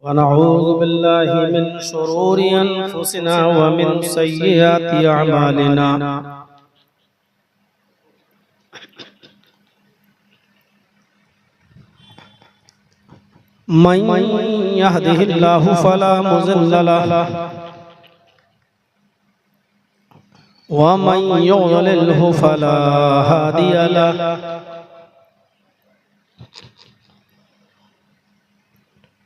वनऊज़ु बिल्लाहि मिन शुरूरि अनफुसिना व मिन सय्यिआति अअमालिना। मन यहदिहिल्लाहु फला मुज़िल्ल लहु व मन युज़लिल्हु फला हादिय लहु।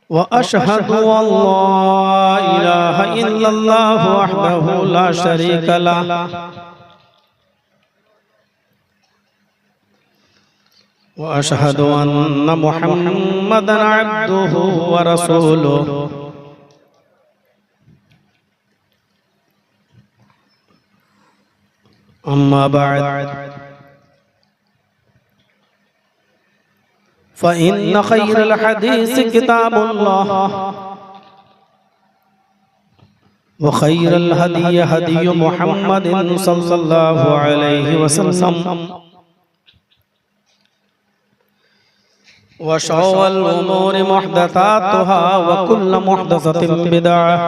व अशहदु अल्ला इलाहा इल्लल्लाहु वहदहु ला शरीक लहु व अशहदु अन्न मुहम्मदन अब्दुहु व रसूलुहु। अम्मा बअद फ़इन्न ख़ैरल हदीस किताबुल्लाह व ख़ैरल हदी हदी मुहम्मदिन सल्लल्लाहु अलैहि वसल्लम व शर्रल उमूरि मुहदसातुहा व कुल्लु मुहदसतिन बिदअह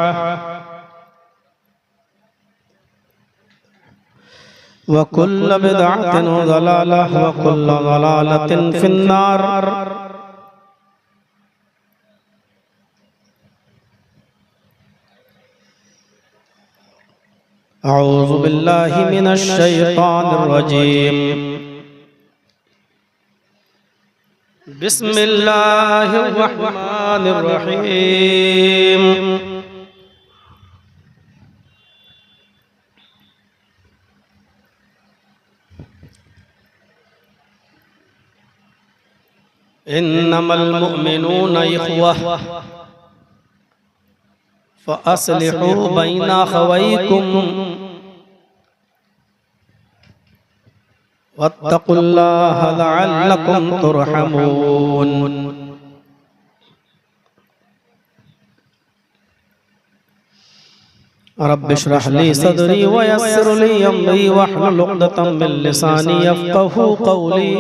व कुल्लु बिदअतिन ज़लालह व कुल्लु ज़लालतिन फिन्नार। अऊज़ु बिल्लाहि मिनश शैतानिर रजीम। बिस्मिल्लाहिर रहमानिर रहीम। इन्नमल मुअमिनूना इख़्वह फ़अस्लिहू बैना अख़वैकुम वत्तक़ुल्लाह लअल्लकुम तुरहमून। रब्बि इश्रह ली सदरी व यस्सिर ली अमरी वहलुल उक़दतम मिन लिसानी यफ़क़हू क़ौली।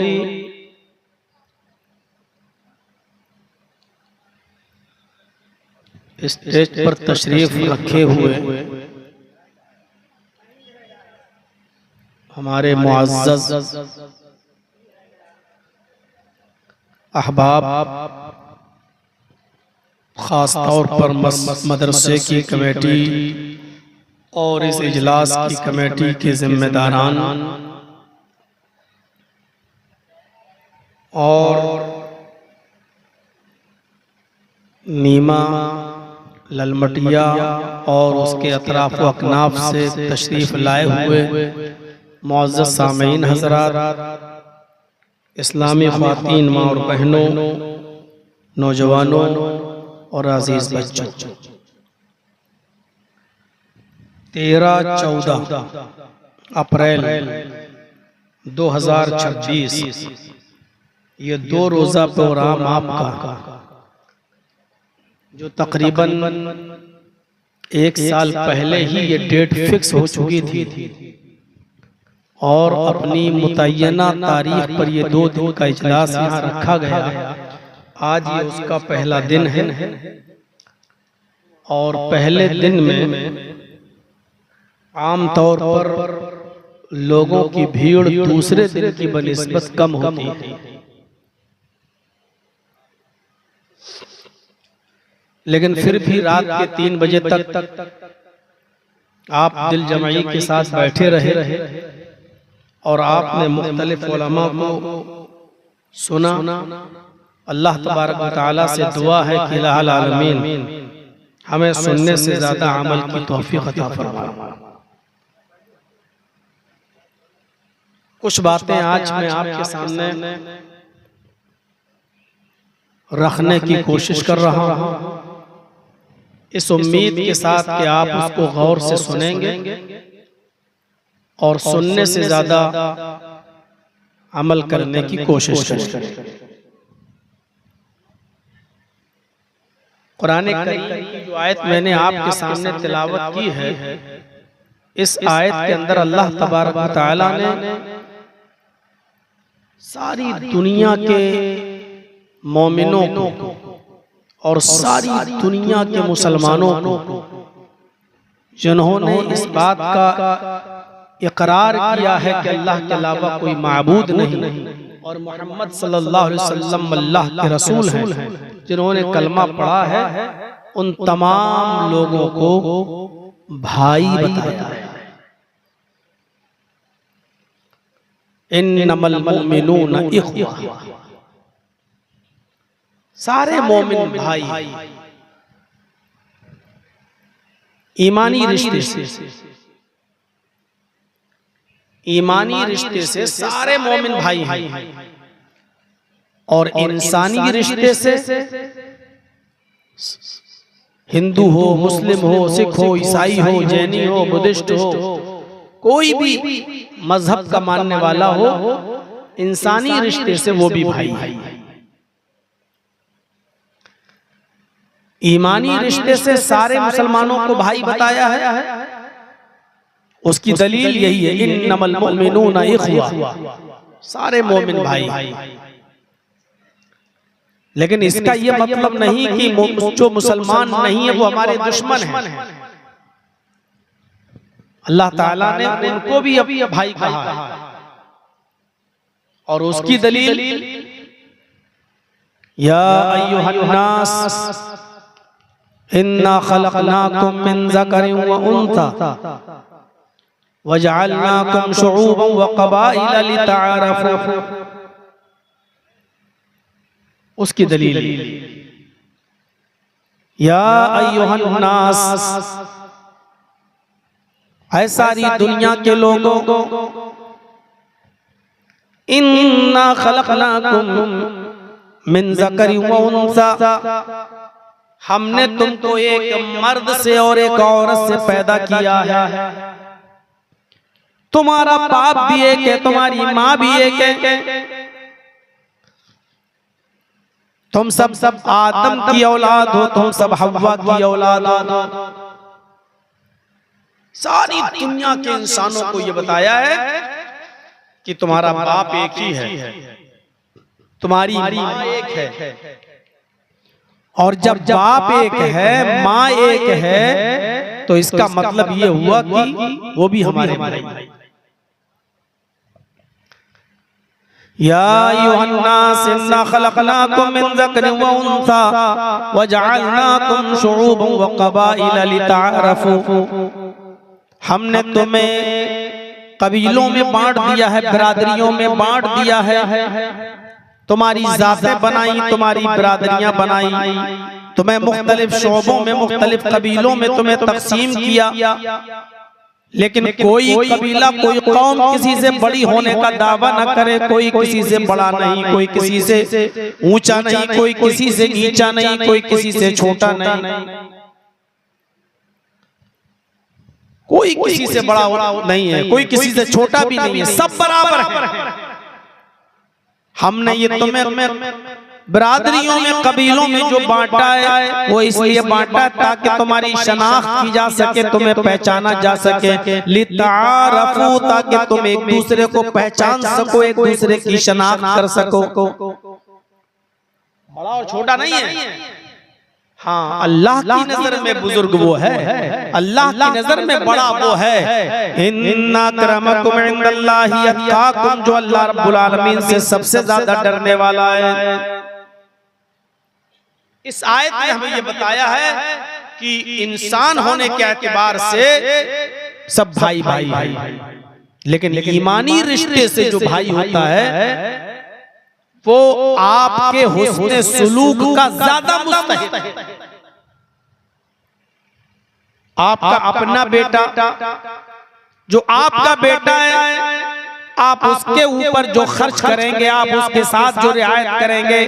स्टेज पर तशरीफ रखे हुए हमारे मुअज़्ज़ज़ अहबाब, खास तौर पर मदरसे की कमेटी और इस इजलास की कमेटी के जिम्मेदारान और नीमा, ललमटिया और उसके अतराफ व अकनाफ से तशरीफ लाए हुए मुअज़्ज़ज़ सामीन हज़रात, इस्लामी ख़वातीन माँ और बहनों, नौजवानों और अज़ीज़ बच्चों, 13-14 अप्रैल 2026 ये 2 रोज़ा प्रोग्राम आपका जो तकरीबन 1 साल पहले ही ये डेट फिक्स हो चुकी थी और अपनी मुतय्यना तारीख पर ये 2 दिन का इजलास यहाँ रखा गया। आज ये उसका पहला दिन है और पहले दिन में आम तौर पर लोगों की भीड़ दूसरे दिन की बनिस्बत कम होती है, लेकिन फिर भी रात के 3 बजे तक आप दिल जमाई के साथ बैठे रहे और आपने मुख्तलिफ उलमा को सुना। अल्लाह तबारक व तआला से दुआ है कि इलाहुल आलमीन हमें सुनने से ज्यादा अमल की तौफीक अता फरमाए। कुछ बातें आज मैं आपके सामने रखने की कोशिश कर रहा हूं, इस उम्मीद के साथ कि आप उसको गौर से सुनेंगे और सुनने से ज्यादा अमल करने की कोशिश करेंगे। कुरान करीम की जो आयत मैंने आपके सामने तिलावत की है, इस आयत के अंदर अल्लाह तबारक व तआला ने सारी दुनिया के मोमिनों को और सारी दुनिया के मुसलमानों को जिन्होंने इस बात का इकरार किया है कि अल्लाह के अलावा कोई माबूद नहीं और मोहम्मद सल्लल्लाहु अलैहि वसल्लम अल्लाह के रसूल हैं, जिन्होंने कलमा पढ़ा है, उन तमाम लोगों को भाई बताया है। इन्नमल मुमिनूना इख्वा, सारे मोमिन भाई ईमानी रिश्ते से, ईमानी रिश्ते से सारे मोमिन भाई हैं। और इंसानी रिश्ते से हिंदू हो, मुस्लिम हो, सिख हो, ईसाई हो, जैनी हो, बुद्धिस्ट हो, कोई भी मजहब का मानने वाला हो, इंसानी रिश्ते से वो भी भाई है। ईमानी रिश्ते से सारे मुसलमानों को भाई बताया है। उसकी दलील यही है, इन्नमल मुमिनूना इख्वा, सारे मोमिन भाई। लेकिन इसका यह मतलब नहीं कि जो मुसलमान नहीं है वो हमारे दुश्मन हैं। अल्लाह ताला ने उनको भी अभी भाई कहा है। और उसकी दलील, या अय्युहन्नास इन्ना खलक़नाकुम मिन ज़करिन व उन्सा वजअलनाकुम शुऊबन व क़बाइल लितआरफ़ू। उसकी दलील, या अय्युहन्नास, ऐ सारी दुनिया के लोगों, इन्ना खलक़नाकुम मिन ज़करिन व उन्सा, हमने तुमको एक मर्द से और एक औरत से पैदा किया है। तुम्हारा बाप भी एक है, तुम्हारी माँ भी एक है, तुम सब आदम की औलाद हो, तुम सब हव्वा की औलाद हो। सारी दुनिया के इंसानों को यह बताया है कि तुम्हारा बाप एक ही है, तुम्हारी माँ एक है। और जब बाप एक है, माँ एक है, तो इसका मतलब ये हुआ कि वो भी हमारे भाई। या अय्युहन्नास इन्ना खलक़नाकुम मिन ज़करिन व उन्सा वजअलनाकुम शुऊबन व क़बाइल लितआरफ़ू, हमने तुम्हें कबीलों में बांट दिया है, बिरादरियों में बांट दिया है, तुम्हारी जातें बनाई, तुम्हारी बिरादरियां बनाई, तुम्हें मुख्तलिफ शोबों में, मुख्तलिफ कबीलों में तुम्हें तकसीम किया। लेकिन कोई कबीला, कोई कौम किसी से बड़ी होने का दावा न करे, कोई किसी से बड़ा नहीं, कोई किसी से ऊंचा नहीं, कोई किसी से नीचा नहीं, कोई किसी से छोटा नहीं, कोई किसी से बड़ा नहीं है, कोई किसी से छोटा भी नहीं है, सब बराबर है। हमने ये तुम्हें बिरादरियों में, कबीलों में जो बांटा है, वो इसलिए बांटा ताकि तुम्हारी शनाख्त की जा सके, तुम्हें पहचाना जा सके, लितआरफ़ू, ताकि तुम एक दूसरे को पहचान सको, एक दूसरे की शनाख्त कर सको। बड़ा और छोटा नहीं है। हाँ, अल्लाह की नजर में बुजुर्ग वो है, अल्लाह की नजर में बड़ा वो है। इन्ना अक्रमकुम इंदल्लाहि अत्काकुम, जो अल्लाह रब्बुल आलमीन से सबसे ज्यादा डरने वाला है। इस आयत में हमें ये बताया है कि इंसान होने के एतबार से सब भाई भाई भाई, लेकिन ईमानी रिश्ते से जो भाई होता है वो आपके हुस्ने सुलूक का ज्यादा मुस्तहिक है। आपका अपना बेटा, जो आपका बेटा है, आप उसके ऊपर जो खर्च करेंगे, आप उसके साथ जो रियायत करेंगे,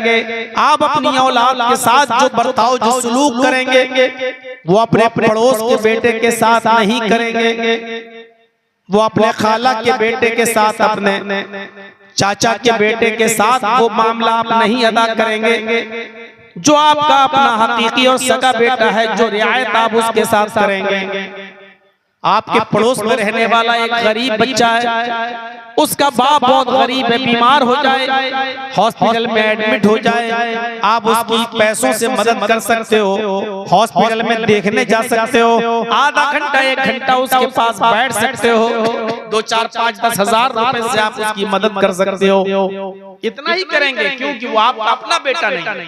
आप अपनी औलाद के साथ जो बर्ताव, जो सलूक करेंगे, वो अपने पड़ोस के बेटे के साथ नहीं करेंगे, वो अपने खाला के बेटे के साथ, अपने चाचा के बेटे के साथ वो मामला आप नहीं अदा करेंगे। जो आपका अपना हकीकी और सगा बेटा है, जो रियायत आप उसके साथ करेंगे, आपके पड़ोस में रहने वाला एक गरीब बच्चा है, उसका बाप बहुत गरीब है, बीमार हो जाए, हॉस्पिटल में एडमिट हो जाए, आप उसकी पैसों से मदद कर सकते हो, हॉस्पिटल में देखने जा सकते हो, आधा घंटा 1 घंटा उसके पास बैठ सकते हो, 2, 4, 5, 10 हजार रुपए से आप उसकी मदद कर सकते हो। इतना ही करेंगे क्योंकि वो आपका अपना बेटा नहीं।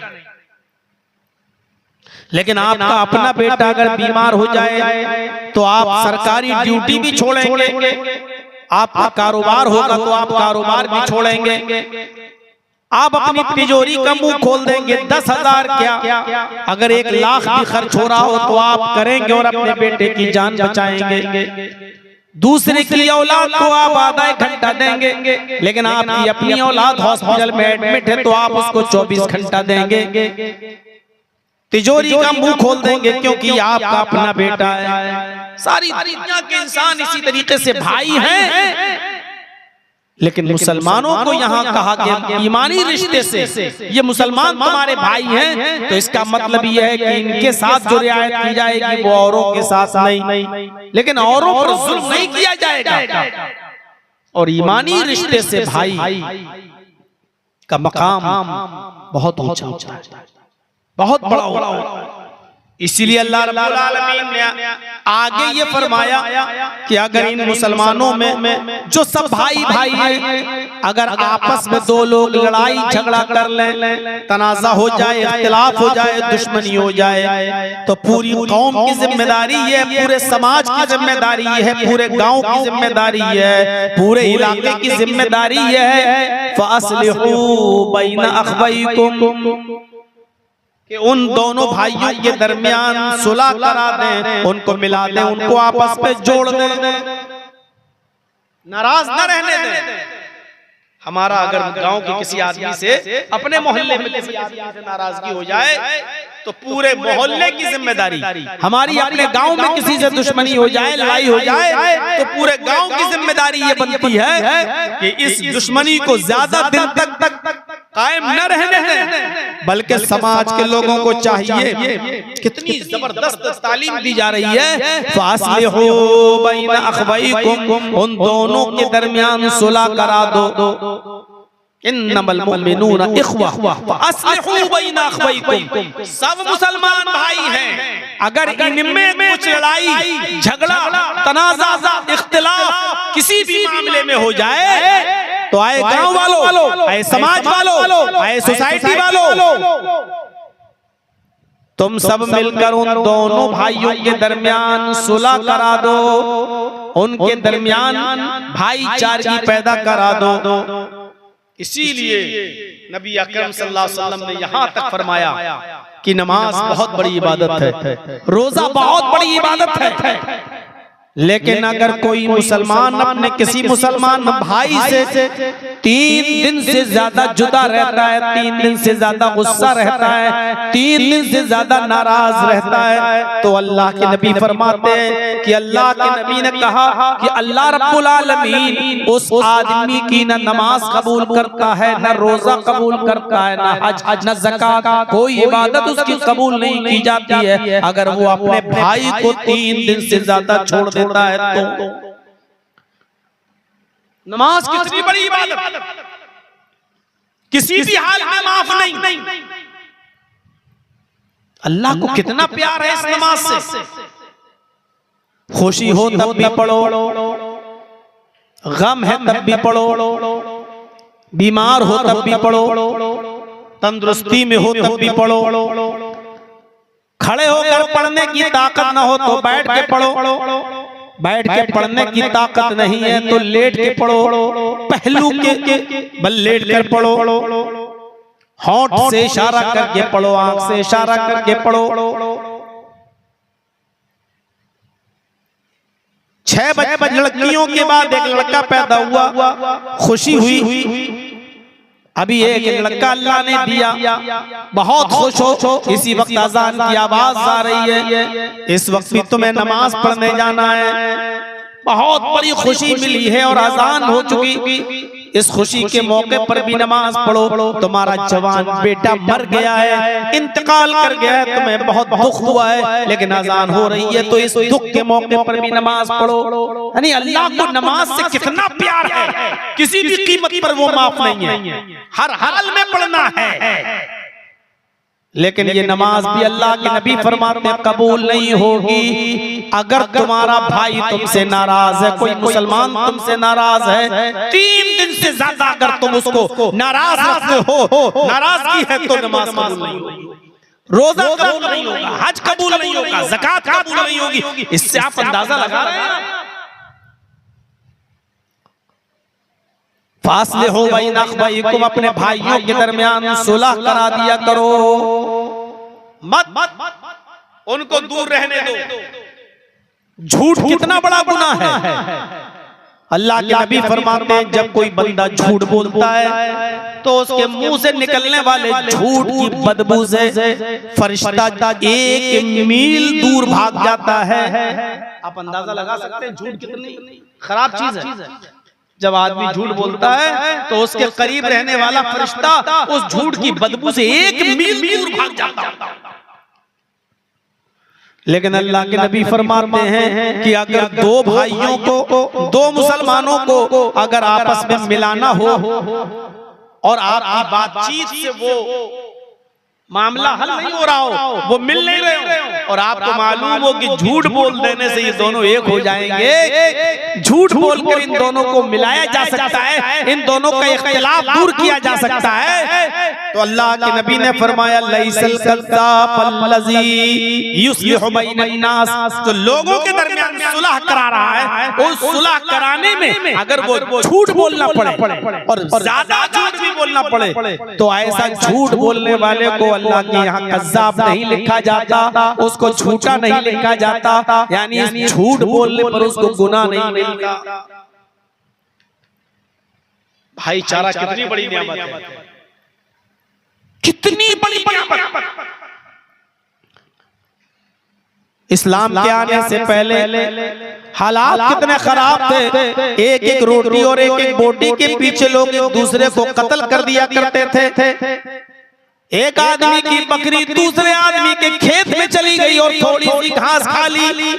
लेकिन आपका अपना बेटा अगर बीमार हो जाए तो आप सरकारी ड्यूटी भी छोड़ेंगे, आपका कारोबार होगा तो आप कारोबार भी छोड़ेंगे, आप अपनी तिजोरी का मुंह खोल देंगे। 10,000 क्या, अगर 1 लाख भी खर्च हो रहा हो तो आप करेंगे और अपने बेटे की जान बचाएंगे। दूसरे की औलाद को आप आधा 1 घंटा देंगे, लेकिन आपकी अपनी औलाद हॉस्पिटल में एडमिट है तो आप उसको 24 घंटा देंगे, तिजोरी का मुंह खोल देंगे क्योंकि आपका अपना बेटा है। सारी दुनिया के इंसान इसी तरीके से भाई हैं, लेकिन मुसलमानों को यहाँ कहा गया ईमानी रिश्ते से ये मुसलमान तुम्हारे भाई हैं, तो इसका मतलब ये है कि इनके साथ जो रियायत की जाएगी वो औरों के साथ नहीं, लेकिन औरों पर जुल्म नहीं किया जाएगा। और ईमानी रिश्ते से भाई का मकाम बहुत ऊंचा होता है, बहुत बड़ा होता है। इसीलिए अल्लाह रब्बुल आलमीन ने आगे ये फरमाया कि अगर इन मुसलमानों में जो सब भाई भाई हैं, अगर आपस में 2 लोग लड़ाई झगड़ा कर लें, तनाज़ा हो जाए, इख्तिलाफ हो जाए, दुश्मनी हो जाए, तो पूरी कौम की जिम्मेदारी है, पूरे समाज की जिम्मेदारी है, पूरे गांव की जिम्मेदारी है, पूरे इलाके की जिम्मेदारी है, फ़अस्लिहू बैन अख़वैकुम, कि उन दोनों भाइयों के दरमियान सुलह करा दें, उनको मिला दें, उनको आपस में जोड़ दें, नाराज न रहने दें। हमारा अगर गांव के किसी आदमी से, अपने मोहल्ले में किसी आदमी से नाराजगी हो जाए तो पूरे मोहल्ले की जिम्मेदारी हमारी, अपने गांव में किसी से दुश्मनी हो जाए, लड़ाई हो जाए, तो पूरे गांव की जिम्मेदारी ये बनती है कि इस दुश्मनी को ज्यादा दिन तक कायम न रहने दें, बल्कि समाज के लोगों को चाहिए, कितनी जबरदस्त तालीम दी जा रही है, फ़अस्लिहू बैन अख़वैकुम, उन दोनों के दरमियान सुलह करा दो, इन्नमल मुमिनूना इख़वा फ़अस्लिहू बैन अख़वैकुम, सब मुसलमान भाई हैं, अगर इनमें कुछ लड़ाई झगड़ा तनाज़ा इख्तिलाफ किसी भी मामले में हो जाए तो आए गांव वालों, आए समाज वालों, आए सोसाइटी वालों, तुम सब मिलकर उन दोनों भाइयों के दरमियान सुलह करा दो, उनके दरमियान भाईचारगी पैदा करा दो। इसीलिए नबी अकरम सल्लल्लाहु अलैहि वसल्लम ने यहाँ तक फरमाया कि नमाज बहुत बड़ी इबादत है, रोजा बहुत बड़ी इबादत है, लेकिन अगर कोई मुसलमान अपने किसी मुसलमान भाई से 3 दिन से ज्यादा जुदा रहता है, 3 दिन से ज्यादा गुस्सा रहता है, 3 दिन से ज्यादा नाराज रहता है, तो अल्लाह के नबी फरमाते हैं कि अल्लाह के नबी ने कहा कि अल्लाह रब्बुल आलमीन उस आदमी की न नमाज कबूल करता है, न रोजा कबूल करता है, न हज न ज़कात, कोई इबादत उसकी कबूल नहीं की जाती है अगर वो अपने भाई को 3 दिन से ज्यादा छोड़ देता है। तो नमाज कितनी बड़ी इबादत, किसी भी हाल में माफ नहीं। अल्लाह को कितना प्यार है इस नमाज से। खुशी हो तब भी पढ़ो, गम है तब भी पढ़ो, बीमार हो तब भी पढ़ो, तंदुरुस्ती में हो तब भी पढ़ो, खड़े होकर पढ़ने की ताकत ना हो तो बैठ के पढ़ो, बैठ के पढ़ने की ताकत नहीं है तो लेट के पढ़ो, पहलू के बल लेट कर पढ़ो, होंठ से इशारा करके पढ़ो, आंख से इशारा करके पढ़ो। 6 बजे लड़कियों के बाद एक लड़का पैदा हुआ, खुशी हुई, अभी एक लड़का अल्लाह ने दिया, बहुत खुश हो, इसी वक्त अजान की आवाज आ रही है, इस वक्त भी तुम्हें नमाज पढ़ने जाना है, बहुत बड़ी खुशी मिली है और अजान हो चुकी, इस खुशी के मौके पर भी नमाज पढ़ो। तुम्हारा जवान बेटा मर गया है, इंतकाल कर गया है, तुम्हें बहुत दुख हुआ है, लेकिन अजान हो रही है तो इस दुख के मौके पर भी नमाज पढ़ो। यानी अल्लाह को नमाज से कितना प्यार है, किसी भी कीमत पर वो माफ नहीं है, हर हाल में पढ़ना है। लेकिन ये नमाज भी अल्लाह के नबी फरमाते हैं कबूल नहीं होगी अगर तुम्हारा भाई तुमसे नाराज है, कोई मुसलमान तुमसे नाराज है, 3 दिन से ज्यादा अगर तुम उसको नाराज रखते हो, नाराजगी है तो नमाज कबूल नहीं होगी, रोजा कबूल नहीं होगा, हज कबूल नहीं होगा, ज़कात कबूल नहीं होगी। इससे आप अंदाजा लगा रहे हैं। फासले हो बैन अख़वैकुम, अपने भाइयों के दरमियान सुलह करा दिया करो, मत उनको दूर रहने दो। झूठ कितना बड़ा गुनाह है। अल्लाह के नबी फरमाते हैं जब कोई बंदा झूठ बोलता है तो उसके मुंह से निकलने वाले झूठ की बदबू से फरिश्ता 1 मील दूर भाग जाता है। आप अंदाजा लगा सकते हैं झूठ कितनी खराब चीज है। जब आदमी झूठ बोलता है तो उसके करीब रहने वाला फरिश्ता उस झूठ की बदबू से 1 मील दूर भाग जाता है। लेकिन अल्लाह के नबी फरमाते हैं कि अगर 2 भाइयों को, 2 मुसलमानों को अगर आपस में मिलाना हो और आपकी बातचीत से वो मामला हल नहीं हो रहा हो, वो मिल नहीं रहे हो और आपको मालूम हो कि झूठ बोल देने से ये दोनों एक हो जाएंगे, झूठ बोलकर इन दोनों को मिलाया जा सकता है, इन दोनों का इख्तिलाफ दूर किया जा सकता है, तो अल्लाह के नबी ने फरमाया लैसल कज़्ज़ाब अल्लज़ी युस्लिहु बैनन नास, जो लोगों के दरमियान सुलह करा रहा है, उस सुलह कराने में अगर वो झूठ बोलना पड़े और ज्यादा झूठ भी बोलना पड़े तो ऐसा झूठ बोलने वाले को अल्लाह के यहाँ कज़्ज़ाब नहीं लिखा जाता, उसको झूठा नहीं लिखा जाता, यानी इस झूठ बोलने पर उसको गुनाह नहीं मिलता। भाईचारा कितनी बड़ी नियामत है, कितनी बड़ी नियामत। इस्लाम के आने से पहले हालात कितने खराब थे, एक रोटी और एक बोटी के पीछे लोग एक दूसरे को कत्ल कर दिया करते थे। एक आदमी की बकरी दूसरे आदमी के खेत में चली गई और थोड़ी सी घास खा ली,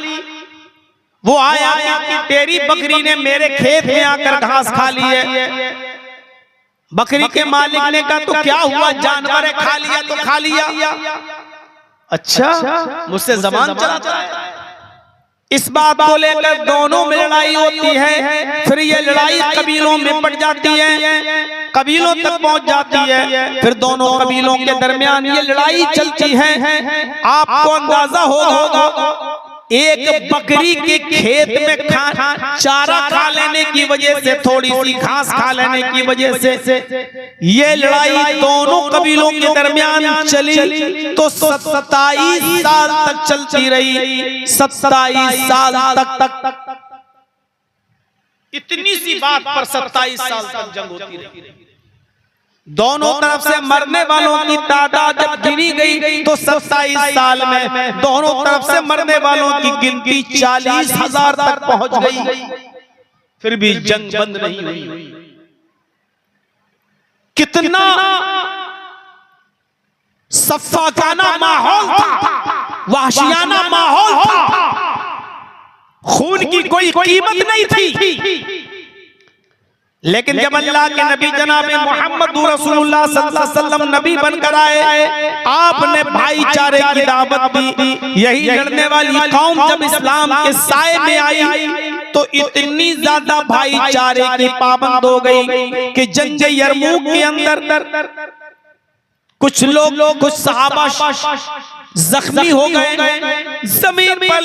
वो आया कि तेरी बकरी ने मेरे खेत में आकर घास खा ली है। बकरी के मालिक ने कहा तो क्या हुआ, जानवर है, खा लिया तो खा लिया। अच्छा, मुझसे ज़बान चलाता है। इस बात को लेकर दोनों में लड़ाई होती है, फिर ये लड़ाई कबीलों में बढ़ जाती है, कबीलों तक पहुंच जाती है, फिर दोनों कबीलों के दरमियान ये लड़ाई चलती है। आपको अंदाजा होगा एक बकरी के खेत में चारा खा लेने की वजह से, थोड़ी सी घास खा लेने की वजह से ये लड़ाई दोनों कबीलों के दरमियान चली तो 27 साल तक चलती रही। 27 साल तक इतनी सी बात पर 27 साल तक जंग होती रही। दोनों तरफ से मरने वालों की तादाद जब गिनी गई तो 27 साल में दोनों तरफ से मरने वालों की गिनती 40,000 तक पहुंच गई, फिर भी जंग बंद नहीं हुई। कितना सफ़ाकाना माहौल था, वहशियाना माहौल था, खून की कोई कीमत नहीं थी। लेकिन जब अल्लाह के नबी जनाब मोहम्मद रसूलुल्लाह सल्लल्लाहु अलैहि वसल्लम नबी बनकर आए, आपने भाईचारे की दावत दी। यही लड़ने वाली कौम जब इस्लाम के साए में आई तो इतनी ज्यादा भाईचारे की पाबंद हो गई कि जंग यरमूक के अंदर कुछ लोग, कुछ सहाबा जख्मी हो गए, जमीन पर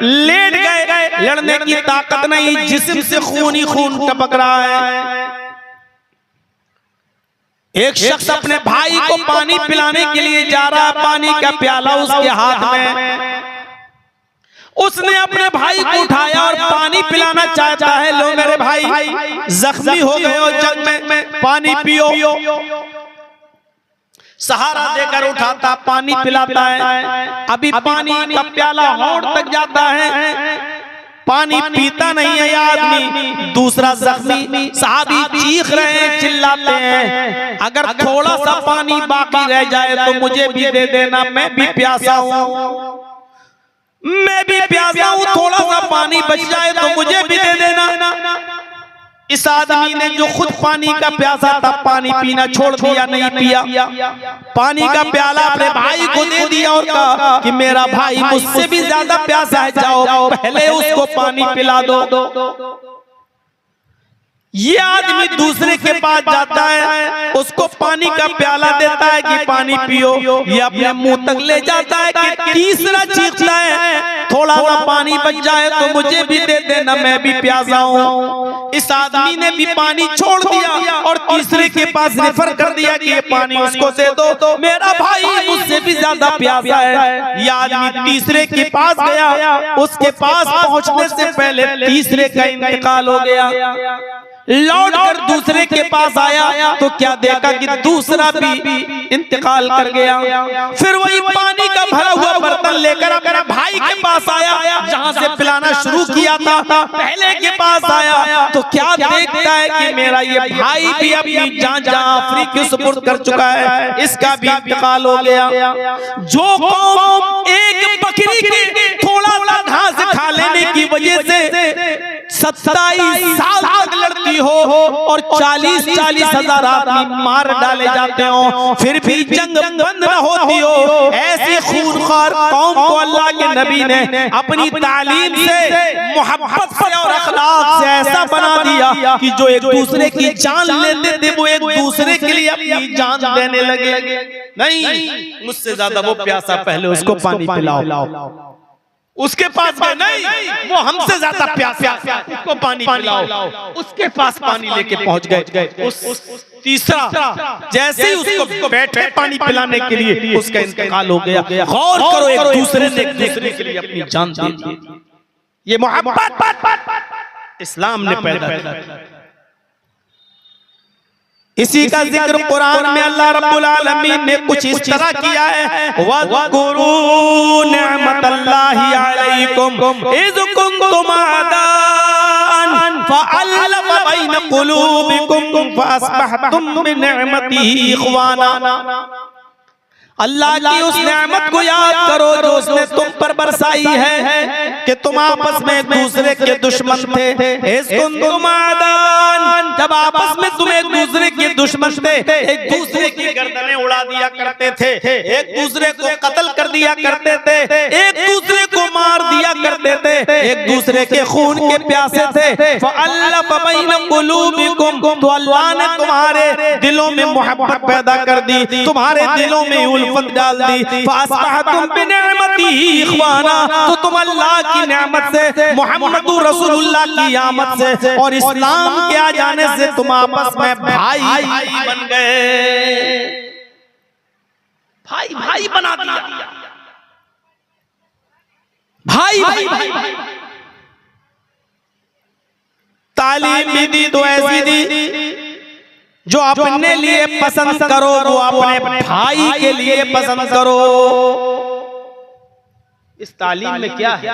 लेट गए, लड़ने की ताकत नहीं, जिस्म से खून ही खून टपक रहा है। एक शख्स अपने भाई को पानी पिलाने के लिए जा रहा, पानी का प्याला उसके हाथ में, उसने अपने भाई को उठाया और पानी पिलाना चाहता है। लो मेरे भाई जख्मी हो गए हो जंग में, पानी पियो। सहारा देकर उठाता, पानी पिलाता है, अभी पानी का प्याला होंठ तक जाता है, पानी पीता नहीं है आदमी। दूसरा जख्मी साहबी चीख रहे हैं, चिल्लाते हैं, अगर थोड़ा सा पानी बाकी रह जाए तो मुझे भी दे देना, मैं भी प्यासा हूं, मैं भी प्यासा हूं, थोड़ा सा पानी बच जाए तो मुझे भी दे देना। इस आदमी ने जो खुद पानी का प्यासा था, पानी पीना छोड़ दिया, नहीं पिया। पानी का प्याला अपने भाई को दे दिया और कहा कि मेरा भाई मुझसे भी ज्यादा प्यासा है, जाओ पहले उसको पानी पिला दो। ये आदमी दूसरे के पास जाता है, उसको पानी का प्याला देता है कि पानी पियो। ये अपने मुंह तक ले जाता है कि तीसरा चीखता है, थोड़ा सा पानी बच जाए तो मुझे भी दे देना, मैं भी प्यासा हूं। इस आदमी ने भी पानी छोड़ दिया और तीसरे के पास रेफर कर दिया कि ये पानी उसको दे दो, मेरा भाई मुझसे भी ज्यादा प्यासा है। ये आदमी तीसरे के पास गया, उसके पास पहुंचने से पहले तीसरे का इंतकाल हो गया। लौट कर दूसरे के पास आया तो क्या देखा कि दूसरा भी इंतकाल कर गया। फिर वही पानी का भरा हुआ बर्तन लेकर अपने भाई के पास आया, जहां से पिलाना शुरू किया था पहले के पास आया तो क्या देखता है कि मेरा ये भाई भी अपनी जान जाफरी के सुपुर्द कर चुका है, इसका भी इंतकाल हो गया। जो कौम एक बकरी के थोड़ा सा घास खा लेने की वजह से 27 साल तक लड़ती हो और 40-40 हजार आदमी मार डाले जाते हो, फिर भी जंग बंद न होती हो, ऐसी खूनखार कौम को अल्लाह के नबी ने अपनी तालीम से, मोहब्बत से और अखलाक से ऐसा बना दिया कि जो एक दूसरे की जान लेते थे वो एक दूसरे के लिए अपनी जान देने लगे। नहीं, मुझसे ज्यादा वो प्यासा, पहले उसको पानी पिलाओ। उसके पास गए, नहीं वो हमसे ज्यादा प्यासा, उसको पानी पिलाओ। उसके पास पानी लेके पहुंच गए। उस तीसरा जैसे ही उसको बैठे पानी पिलाने के लिए, उसका इंतकाल हो गया। गौर करो, एक दूसरे ने एक दूसरे के लिए अपनी जान दे दी। ये मोहब्बत इस्लाम ने पैदा की। इसी का जिक्र कुरान में अल्लाह रब्बुल आलमीन ने कुछ इस तरह किया है, वज़कुरू निअमतल्लाहि अलैकुम इज़ कुंतुम आदान फ़अल्लफ़ बैन क़ुलूबिकुम फ़अस्बहतुम बिनिअमतिही इख़वाना। अल्लाह की उस नेमत को याद करो जो उसने तुम पर बरसाई है कि तुम आपस में एक दूसरे के दुश्मन थे। जब आपस में तुम एक दूसरे के दुश्मन थे, एक दूसरे की गर्दनें उड़ा दिया करते थे, एक दूसरे को कत्ल कर दिया करते थे, एक दूसरे को मार दिया करते थे, एक दूसरे के खून के प्यासे थे। फ़अल्लफ़ बैन क़ुलूबिकुम, तो अल्लाह ने तुम्हारे दिलों में मोहब्बत पैदा कर दी, तुम्हारे दिलों में उल्फत डाल दी। फ़अस्बहतुम बिनिअमतिही इख़वाना, तो तुम अल्लाह की नेमत से, मुहम्मदुर रसूलुल्लाह की आमद से और इस्लाम के आ जाने से तुम आपस में भाई बन गए, भाई बना दिया, भाई। तालीम भी दी तो ऐसी दी जो अपने लिए पसंद करो वो अपने भाई के लिए पसंद करो। इस तालीम में क्या है?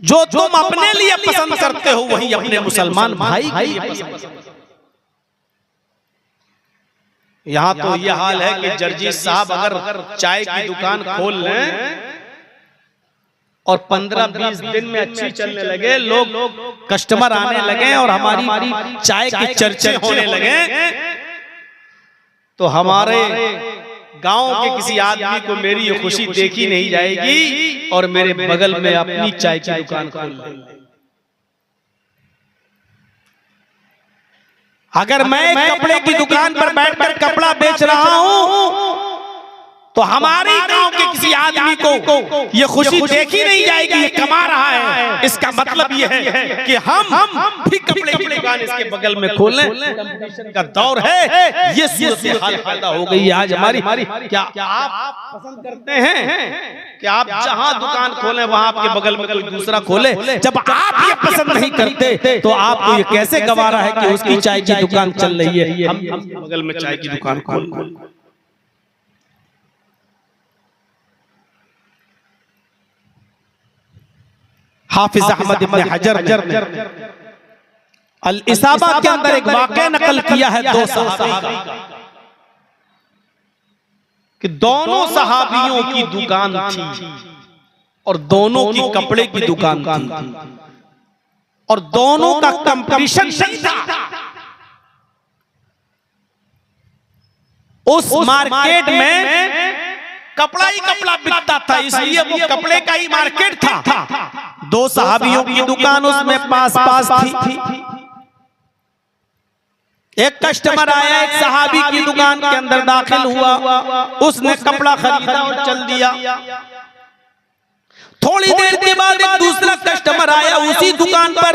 जो तुम अपने लिए पसंद करते हो वही अपने मुसलमान भाई के लिए पसंद करते हो। यहां तो यह हाल है कि जर्जी साहब अगर चाय की दुकान खोल लें और 15-20 दिन में अच्छी चलने लगे, लोग कस्टमर आने लगे और हमारी चाय की चर्चे होने लगे, तो हमारे गांव के किसी आदमी को मेरी ये खुशी देखी नहीं जाएगी और मेरे बगल में अपनी चाय की दुकान खोल ले। अगर मैं कपड़े की दुकान पर बैठकर कपड़ा बेच रहा हूं तो हमारे गांव के किसी आदमी को ये खुशी देखी नहीं जाएगी, ये कमा रहा है। इसका मतलब ये है कि हम भी कपड़े की दुकान इसके बगल में खोलें। कंपटीशन का दौर है, ये सूरत हाल पैदा हो गई है आज हमारी। क्या आप पसंद करते हैं कि आप जहां दुकान खोलें वहां आपके बगल में कोई दूसरा खोले? जब आप ये पसंद नहीं करते तो आपको ये कैसे गवारा है कि उसकी चाय की दुकान चल रही है, हम बगल में चाय की दुकान खोल। हाफिज अहमद इब्न हजर ने अल इसाबा के अंदर एक वाक़या नकल किया है दो सहाबी का, कि दोनों सहाबियों की दुकान थी और दोनों की कपड़े की दुकान थी और दोनों का कंपटीशन था। उस मार्केट में कपड़ा ही कपड़ा बिकता था, इसलिए वो कपड़े का ही मार्केट था। दो सहाबियों की दुकान उसमें पास पास थी। एक कस्टमर आया, एक सहाबी की दुकान के अंदर दाखिल हुआ, उसने कपड़ा खरीदा और चल दिया। थोड़ी देर के बाद एक दूसरा कस्टमर आया उसी दुकान पर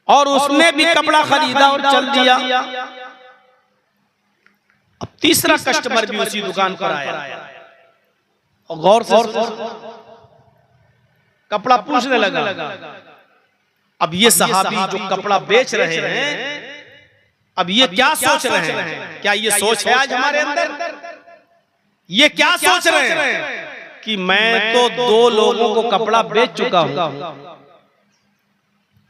और उसने भी कपड़ा खरीदा और चल दिया। अब तीसरा कस्टमर भी उसी दुकान पर आया और गौर से कपड़ा पूछने लगा। अब ये सहाबी जो कपड़ा बेच रहे हैं, अब ये क्या सोच रहे हैं? क्या ये सोच है आज हमारे अंदर? ये क्या सोच रहे हैं कि मैं तो दो लोगों को कपड़ा बेच चुका हूं,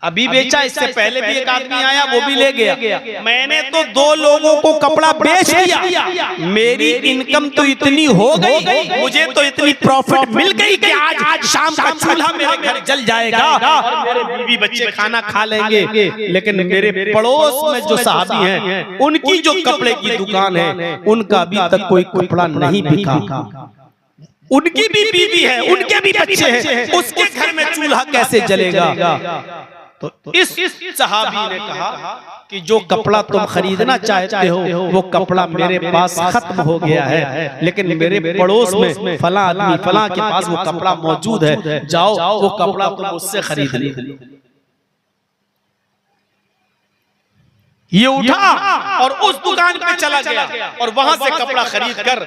अभी बेचा, इससे पहले भी एक आदमी आया वो भी ले गया, मैंने तो दो लोगों को कपड़ा बेच दिया, मेरी इनकम तो इतनी हो गई, मुझे तो इतनी प्रॉफिट मिल गई कि आज शाम का चूल्हा मेरे घर जल जाएगा और मेरे बीवी बच्चे खाना खा लेंगे। लेकिन मेरे पड़ोस में जो सहाबी हैं, उनकी जो कपड़े की दुकान है, उनका अभी तक कोई कपड़ा नहीं बिका, उनकी भी बीवी है, उनके भी बच्चे हैं, उसके घर में चूल्हा कैसे जलेगा? तो इस सहाबी ने कहा कि जो कपड़ा तुम खरीदना चाहते हो वो कपड़ा मेरे पास खत्म हो गया है, लेकिन मेरे पड़ोस में फला आदमी फला के पास वो कपड़ा मौजूद है, जाओ वो कपड़ा तुम उससे खरीद लो। ये उठा और उस दुकान पे चला गया और वहां से कपड़ा खरीद कर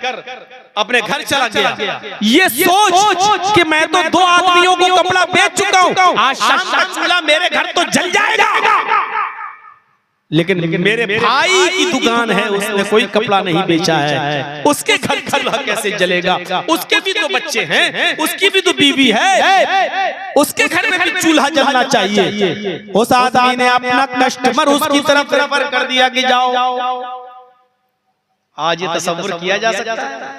अपने घर चला गया। ये सोच कि मैं तो दो आदमियों को कपड़ा बेच चुका हूं, आज शाम का चूल्हा मेरे घर तो जल जाएगा, लेकिन मेरे भाई की दुकान है, उसने कोई कपड़ा नहीं बेचा है, उसके घर चूल्हा कैसे जलेगा? उसके भी तो बच्चे हैं, उसकी भी तो बीवी है, उसके घर में भी चूल्हा जलना चाहिए। उस आदमी ने अपना कस्टमर उसकी तरफ रेफर कर दिया कि जाओ। आज ये तसव्वुर किया जा सकता है?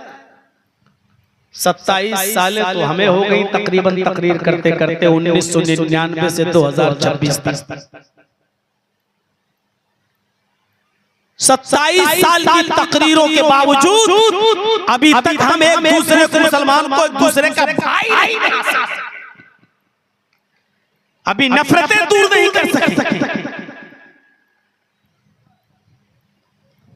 27 सालें तो हमें हो गई तकरीबन तकरीर करते करते, 1999 से 2026 तक 27 साल की तकरीरों के बावजूद अभी तक हम एक दूसरे को, मुसलमान को एक दूसरे का भाई नहीं बना सके, अभी नफरतें दूर नहीं कर सके,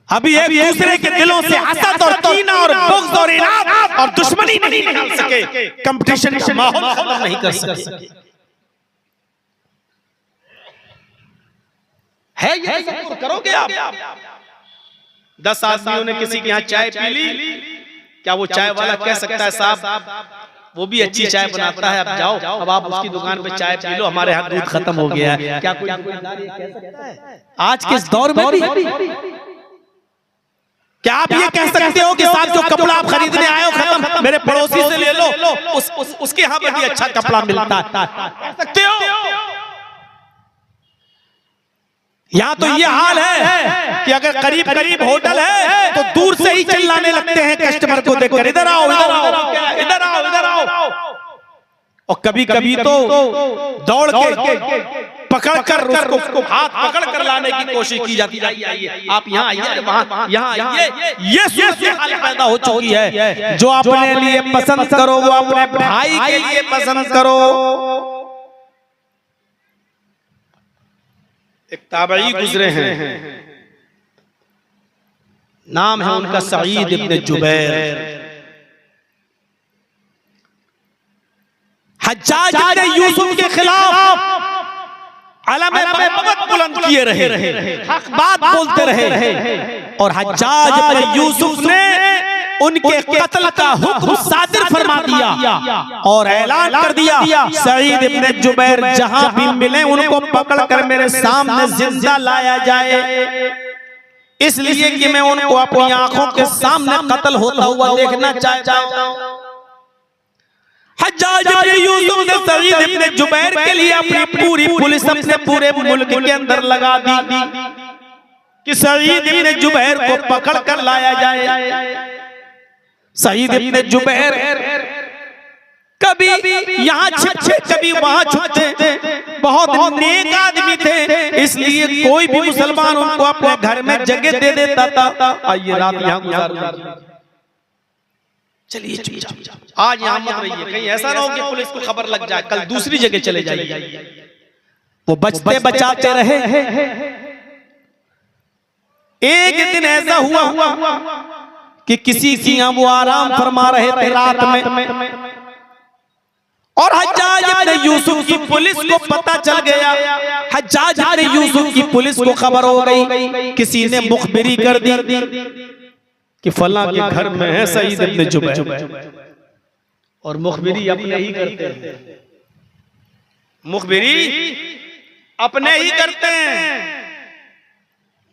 अभी एक दूसरे के दिलों से हसद और कीना और बुग़्ज़ और इनाद और दुश्मनी नहीं निकाल सके, कंपटीशन का माहौल खत्म नहीं कर सके। है ये तसव्वुर करोगे आप? 10 आदमियों ने किसी के यहाँ चाय पी ली, क्या वो चाय वाला कह सकता है साहब वो भी अच्छी चाय बनाता है, अब जाओ, अब आप उसकी दुकान पे चाय पी लो, हमारे यहाँ दूध खत्म हो गया है? क्या कोई कह सकता है? आज के इस दौर में भी क्या आप ये कह सकते हो कि साहब जो कपड़ा आप खरीदने आए हो खत्म, मेरे पड़ोसी से ले लो, उसके यहाँ पर भी अच्छा कपड़ा मिलता है? कह सकते हो? यहाँ तो ये हाल है कि अगर करीब करीब होटल है तो दूर से ही चिल्लाने लगते हैं कस्टमर को देखकर, इधर आओ इधर आओ इधर आओ इधर आओ, और कभी कभी तो दौड़ के पकड़कर उसको हाथ पकड़कर लाने की कोशिश की जाती है, आप यहाँ आइए, वहाँ यहाँ आइए। ये सूरत हाल पैदा हो चुकी है, जो अपने लिए पसंद करो वो अपने भाई के लिए पसंद करो। एक ताबई गुजरे हैं, नाम है उनका सईद इब्न जुबैर। हज्जाज इब्न यूसुफ के खिलाफ अलम बगत बुलंद किए रहे, हक बात बोलते रहे, और हज्जाज इब्न यूसुफ ने उनके कत्ल का हुक्म सादिर फरमा दिया और ऐलान कर दिया, सईद इब्न जुबैर जहां भी मिले उनको पकड़कर मेरे सामने जिंदा लाया जाए, इसलिए कि मैं उनको अपनी आंखों के सामने कत्ल होता हुआ देखना चाहता हूं। हज्जाज इब्न यूसुफ ने सईद इब्न जुबैर के लिए अपनी पूरी पुलिस अपने पूरे मुल्क के अंदर लगा दी कि सईद इब्न जुबैर को पकड़ कर लाया जाए। सईद इब्न जुबैर कभी यहाँ छिपते कभी वहां छुपते, बहुत नेक आदमी थे, इसलिए कोई भी मुसलमान उनको अपने घर में जगह दे देता था। आइए रात यहाँ गुजार चलिए चुपचाप, आज यहाँ मत रहिए, कहीं ऐसा ना हो कि पुलिस को खबर लग जाए, कल दूसरी जगह चले जाइए। वो बचते बचाते रहे। एक दिन ऐसा हुआ कि किसी की यहाँ वो आराम फरमा रहे थे रात में, और हज्जाज इब्न यूसुफ की पुलिस को पता चल गया। हज्जाज इब्न यूसुफ की पुलिस को खबर हो गई, किसी ने मुखबिरी कर दी कि फलां के घर में है सईद इब्न जुबैर। और मुखबिरी अपने ही करते हैं, मुखबिरी अपने ही करते हैं,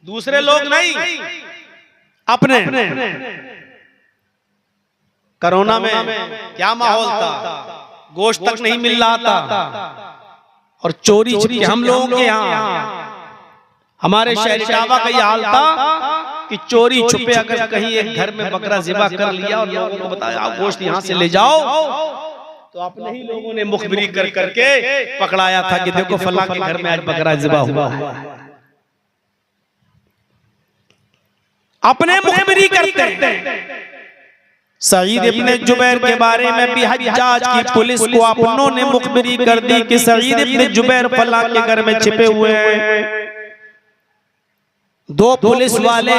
दूसरे लोग नहीं, अपने। कोरोना में क्या माहौल था, गोश्त तक नहीं मिल रहा था, और चोरी छिपी हम लोगों के यहाँ, हमारे शहर शाबा का ये हाल था कि चोरी छुपे अगर कहीं एक घर में बकरा ज़िबा कर लिया और लोगों को बताया आप गोश्त यहाँ से ले जाओ, तो अपने ही लोगों ने मुखबिरी कर करके पकड़ाया था कि देखो फलां के घर में आज बकरा ज़िबा हुआ है। अपने मुखबिरी करते हैं। सईद इब्न जुबैर के बारे में भी हज्जाज की पुलिस को अपनों ने मुखबिरी कर दी कि सईद इब्न जुबैर फलां के घर में छिपे हुए हैं। दो पुलिस वाले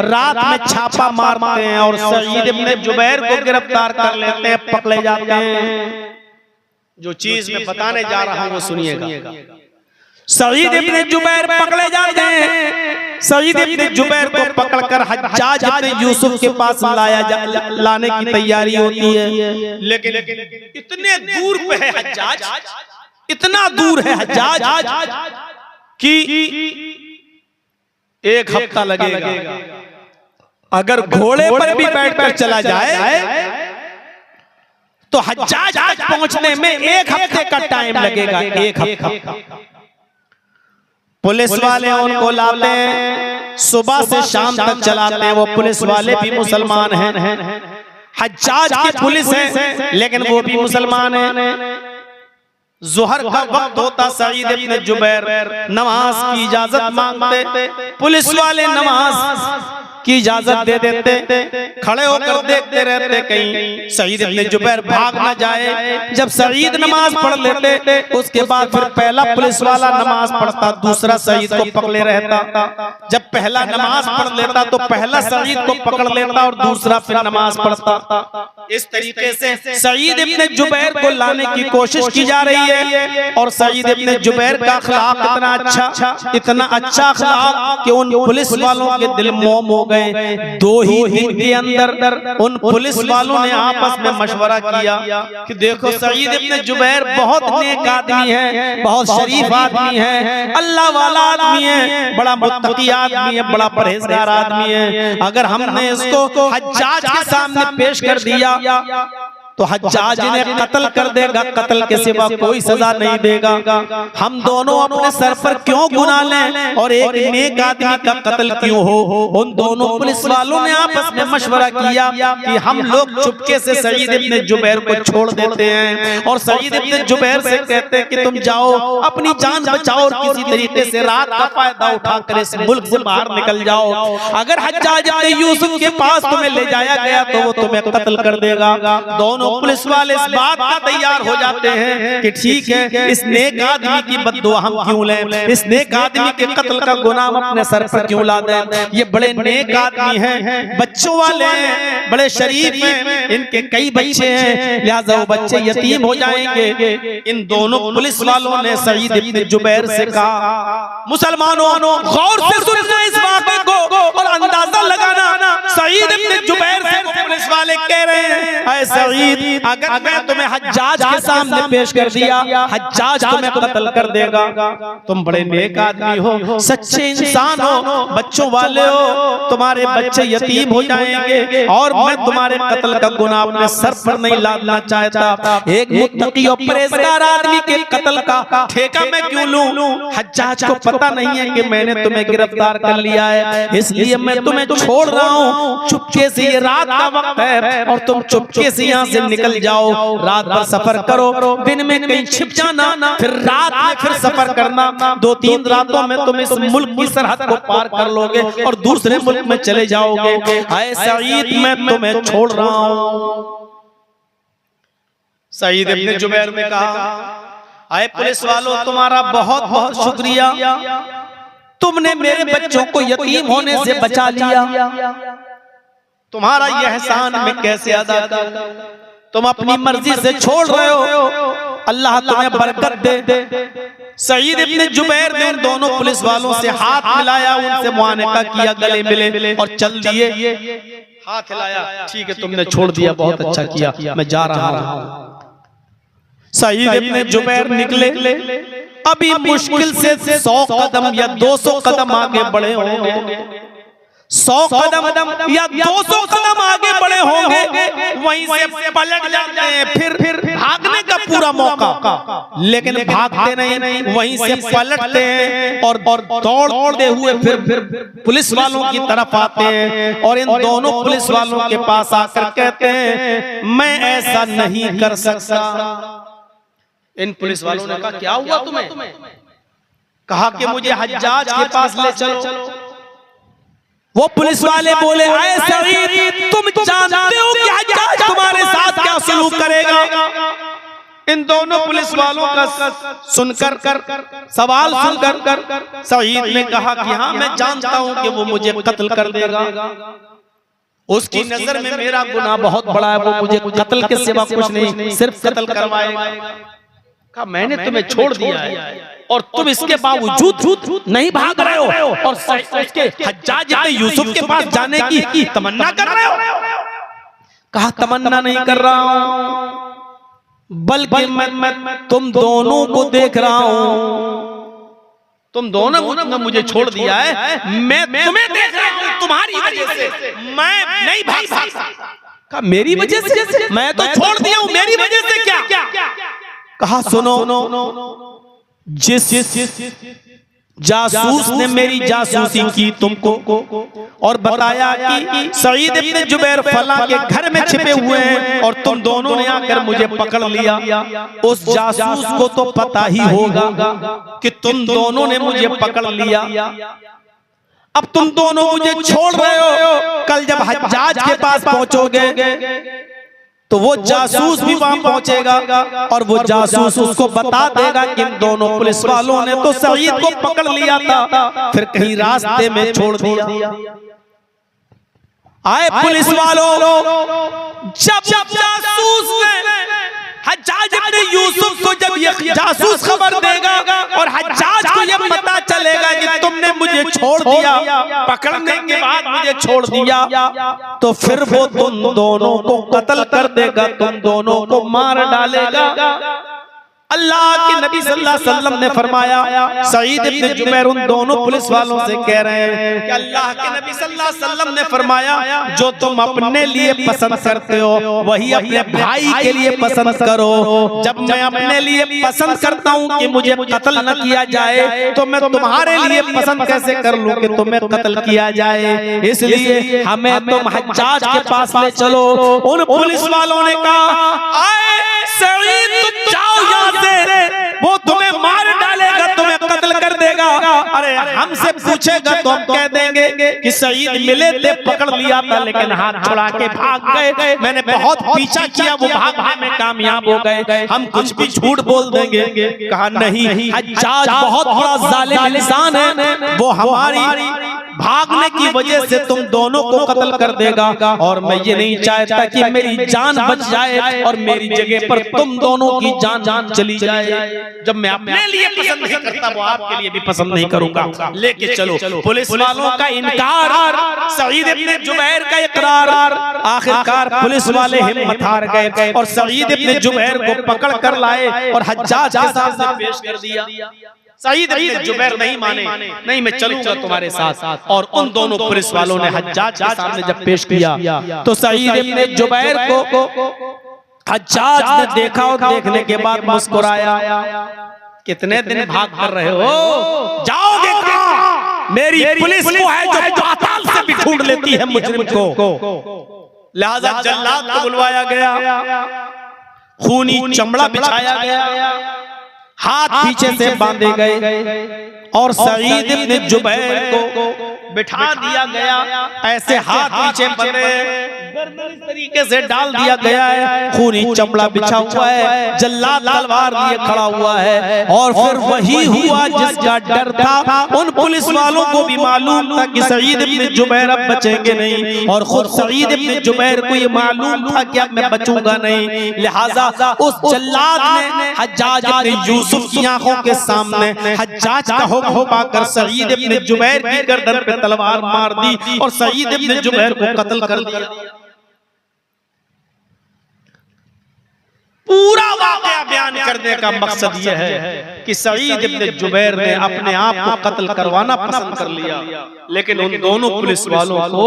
रात में छापा मारते हैं और सईद इब्न जुबैर को गिरफ्तार कर लेते हैं, पकड़े जाते हैं। जो चीज मैं बताने जा रहा हूं वो सुनिएगा। सईद इब्न जुबैर पकड़े जाते हैं। सईद इब्न जुबैर को पकड़कर हज्जाज इब्न यूसुफ के पास लाने की तैयारी होती है, लेकिन इतने दूर पे है हज्जाज, इतना दूर है हज्जाज कि एक हफ्ता लगेगा। अगर घोड़े पर भी बैठकर चला जाए तो हज्जाज तक पहुंचने में एक हफ्ते का टाइम लगेगा, एक हफ्ता। पुलिस वाले उनको लाते हैं, सुबह से शाम तक चलाते हैं। वो पुलिस वाले भी मुसलमान हैं, हज्जाज की पुलिस है लेकिन वो भी मुसलमान हैं। ज़ोहर का वक्त होता, सईद इब्न जुबैर नमाज की इजाजत मांगते, पुलिस वाले नमाज की इजाजत दे देते, खड़े होकर देखते रहते कहीं सईद इब्न जुबैर भाग ना जाए। जब सईद नमाज पढ़ लेते उसके बाद फिर पहला पुलिस वाला नमाज पढ़ता, दूसरा सईद को पकड़े रहता। जब पहला नमाज पढ़ लेता तो पहला सईद को पकड़ लेता और दूसरा फिर नमाज पढ़ता। इस तरीके से सईद इब्न जुबैर को लाने की कोशिश की जा रही है। और सईद इब्न जुबैर का अखलाक इतना अच्छा अखलाक कि उन पुलिस वालों के दिल मोम हो गए। 2 ही दिन के अंदर उन पुलिस वालों ने आपस में मशवरा किया कि देखो सईद इब्न जुबैर बहुत नेक आदमी है, बहुत शरीफ आदमी है, अल्लाह वाला आदमी है, बड़ा मुत्तकी आदमी है, बड़ा परहेजगार आदमी है। अगर हमने इसको हज्जाज के सामने पेश कर दिया तो हज्जाज ने कत्ल कर देगा, कत्ल के सिवा कोई सजा नहीं देगा। हम दोनों अपने सर पर क्यों गुनाह लें और एक नेक आदमी का कत्ल क्यों हो। उन दोनों पुलिस वालों ने आपस में मशवरा किया कि हम लोग चुपके से सईद इब्न जुबैर को छोड़ देते हैं और सईद इब्न जुबैर से कहते हैं कि तुम जाओ अपनी जान बचाओ और किसी तरीके से रात का फायदा उठाकर इस मुल्क से बाहर निकल जाओ। अगर हज्जाज इब्न यूसुफ के पास तुम्हें ले जाया गया तो वो तुम्हें कत्ल कर देगा। दोनों पुलिस वाले इस बात का तैयार हो जाते हैं कि ठीक है, इस नेक आदमी की बद्दुआ हम क्यों लें, इस नेक आदमी के कत्ल का गुनाह अपने सर पर क्यों ला दें। ये बड़े नेक आदमी हैं, बच्चों वाले हैं, बड़े शरीफ हैं, इनके कई बच्चे हैं, लिहाजा वो बच्चे यतीम हो जाएंगे। इन दोनों पुलिस वालों ने सईद इब्न जुबैर से कहा, मुसलमानों गौर से सुनना इस वाक़े को और अंदाजा लगाना। सईद इब्न जुबैर से पुलिस वाले कह रहे हैं, ऐ सईद, अगर मैं तुम्हें हज्जाज के सामने पेश कर दिया, हज्जाज तुम्हें कत्ल कर देगा। तुम बड़े नेक आदमी हो, सच्चे इंसान हो, बच्चों वाले हो, तुम्हारे बच्चे यतीम हो जाएंगे और मैं तुम्हारे कत्ल का गुनाह अपने सर पर नहीं लादना चाहता। एक मुत्तकी और परहेजगार आदमी के कत्ल का ठेका मैं क्यों लूं? हज्जाज को पता नहीं है कि मैंने तुम्हें गिरफ्तार कर लिया है, इसलिए मैं तुम्हें छोड़ रहा हूँ। चुपके से, ये रात का वक्त है और तुम चुपके से यहाँ से निकल जाओ। रात भर सफर करो, दिन में कहीं छिप जाना, फिर रात में फिर सफर करना। 2-3 रातों में तुम इस मुल्क की सरहद को पार कर लोगे और दूसरे मुल्क में चले जाओगे। ऐ सईद, मैं तुम्हें छोड़ रहा हूँ। सईद इब्न जुबैर ने कहा, आए पुलिस वालों, तुम्हारा बहुत बहुत शुक्रिया, तुमने मेरे बच्चों को यतीम होने से बचा लिया। तुम्हारा यह एहसान मैं कैसे अदा करूं? तुम अपनी मर्जी से छोड़ रहे हो, अल्लाह तुम्हें बरकत दे। सईद इब्न जुबैर ने उन दोनों पुलिस वालों से हाथ मिलाया, उनसे मुआनका किया, गले मिले और चल दिए। हाथ हिलाया, ठीक है तुमने छोड़ दिया, बहुत अच्छा किया, मैं जा रहा हूं। सईद इब्न जुबैर निकले, अभी मुश्किल से 100 कदम या 200 कदम आगे बढ़े होंगे, 100 कदम या 200 कदम आगे बढ़े होंगे, वहीं से पलट जाते हैं। फिर भागने का पूरा मौका, लेकिन भागते नहीं, वहीं से पलटते हैं और दौड़ते हुए फिर पुलिस वालों की तरफ आते हैं और इन दोनों पुलिस वालों के पास आकर कहते हैं, मैं ऐसा नहीं कर सकता। इन पुलिस वालों ने कहा, क्या हुआ तुम्हें? कहा कि मुझे हज्जाज के पास ले चलो। वो पुलिस वाले बोले, ऐ सईद, तुम जानते हो कि हज्जाज तुम्हारे साथ क्या सलूक करेगा? इन दोनों पुलिस वालों का सुनकर सवाल सुनकर सईद ने कहा कि हाँ, मैं जानता हूं कि वो मुझे कत्ल कर देगा। उसकी नजर में मेरा गुनाह बहुत बड़ा है, वो मुझे कत्ल के सिवा कुछ नहीं, सिर्फ कत्ल करवाएगा। कहा, मैंने तुम्हें छोड़ दिया है और तुम इसके बावजूद नहीं भाग रहे हो और उसके हज्जाज इब्न यूसुफ के पास जाने की तमन्ना कर रहे हो। कहा, तमन्ना नहीं कर रहा हूं, बल्कि मैं तुम दोनों को देख रहा हूं। तुम दोनों ने मुझे छोड़ दिया है, मैं तुम्हें देख रहा हूं, तुम्हारी वजह से मैं नहीं भाग सकता। कहा, मेरी वजह से? मैं तो छोड़ दिया हूं, मेरी वजह से क्या? कहा, सुनो, जिस जासूस ने मेरी जासूसी की तुमको और बताया कि सईद इब्न जुबैर फला के घर में छिपे हुए हैं और तुम दोनों ने आकर मुझे पकड़ लिया, उस जासूस को तो पता ही होगा कि तुम दोनों ने मुझे पकड़ लिया। अब तुम दोनों मुझे छोड़ रहे हो, कल जब हज्जाज के पास पहुंचोगे तो वो जासूस भी वहां पहुंचेगा और वो जासूस उसको बता देगा कि इन दोनों पुलिस वालों ने तो सईद को पकड़ लिया था, फिर कहीं रास्ते में छोड़ दिया। आए पुलिस वालों, जब जासूस ने हज्जाज इब्न यूसुफ को जब ये जासूस खबर देगा और हज्जाज को ये पता चलेगा कि तुमने मुझे छोड़ दिया, पकड़ने के बाद मुझे छोड़ दिया, तो फिर वो तुम दोनों को कत्ल कर देगा, तुम दोनों को मार डालेगा। अल्लाह के नबी सल्लल्लाहु अलैहि वसल्लम ने फरमाया, सईद इब्न जुबैर उन दोनों पुलिस वालों से कह रहे हैं कि अल्लाह के नबी सल्लल्लाहु अलैहि वसल्लम ने फरमाया, जो तुम अपने लिए पसंद करते हो वही अपने भाई के लिए पसंद करो। जब मैं अपने लिए पसंद करता हूँ कि मुझे कत्ल न किया जाए, तो मैं तुम्हारे लिए पसंद कैसे कर लूं कि तुम्हें कत्ल किया जाए? इसलिए हमें तुम हज्जाज के पास ले चलो। उन पुलिस वालों ने कहा, आए सईद, तुम जाओ यहाँ से, वो तुम्हें मार डालेगा, तुम्हें कत्ल कर देगा। अरे हमसे पूछेगा तो हम कह देंगे कि सईद मिले थे, पकड़ लिया था, लेकिन हाथ छुड़ा के भाग गए, मैंने बहुत पीछा किया, वो भागने में कामयाब हो गए, हम कुछ भी झूठ बोल देंगे। कहा, नहीं, हज्जाज बहुत बड़ा जालिम इंसान है, वो हमारी भागने की वजह से तुम दोनों को कत्ल कर देगा, और मैं ये नहीं चाहता कि मेरी जान बच जाए और मेरी जगह पर तुम दोनों की जान चली जाए। जब मैं अपने लिए पसंद नहीं करता, वो आपके लिए भी पसंद नहीं करूंगा। लेके चलो। पुलिस वालों का इनकार, सईद इब्न जुबैर का इकरार, आखिरकार पुलिस वाले हिम्मत हार गए और सईद इब्न जुबैर को पकड़ कर लाए और हज्जाज के सामने पेश कर दिया। सईद इब्न जुबैर नहीं माने, नहीं मैं चलूंगा तुम्हारे साथ। और उन दोनों पुलिस वालों ने हज्जाज के सामने जब पेश किया तो सईद इब्न जुबैर को हज्जाज ने देखा और देखने के बाद मुस्कुराया। कितने दिन भाग कर रहे हो, जाओगे कहां? मेरी पुलिस वो है जो पाताल से भी ढूंढ लेती है मुजरिम को। लिहाजा जल्लाद को बुलवाया गया, खूनी चमड़ा बिछाया गया, हाथ पीछे से बांधे गए और सईद इब्न जुबैर को बिठा दिया गया। ऐसे हाथ पीछे बंधे, गर्दन इस तरीके से डाल दिया गया है, खूनी चमड़ा बिछा हुआ है, जल्लाद तलवार लिए खड़ा हुआ है। और फिर वही हुआ जिसका डर था। उन पुलिस वालों को भी मालूम था कि सईद इब्न जुबैर अब बचेंगे नहीं, और खुद सईद इब्न जुबैर को ये मालूम था कि अब मैं बचूंगा नहीं। लिहाजा उस जल्लाद ने हज्जाज इब्न यूसुफ की आंखों के सामने हज्जाज का हुक्म पाकर सईद इब्न जुबैर की गर्दन पे तलवार मार दी और सईद इब्न जुबैर को कत्ल कर दिया। पूरा वाक़या बयान करने का मकसद यह है कि सईद इब्न जुबैर ने अपने आप को कत्ल करवाना पसंद कर लिया, लेकिन उन दोनों पुलिस वालों को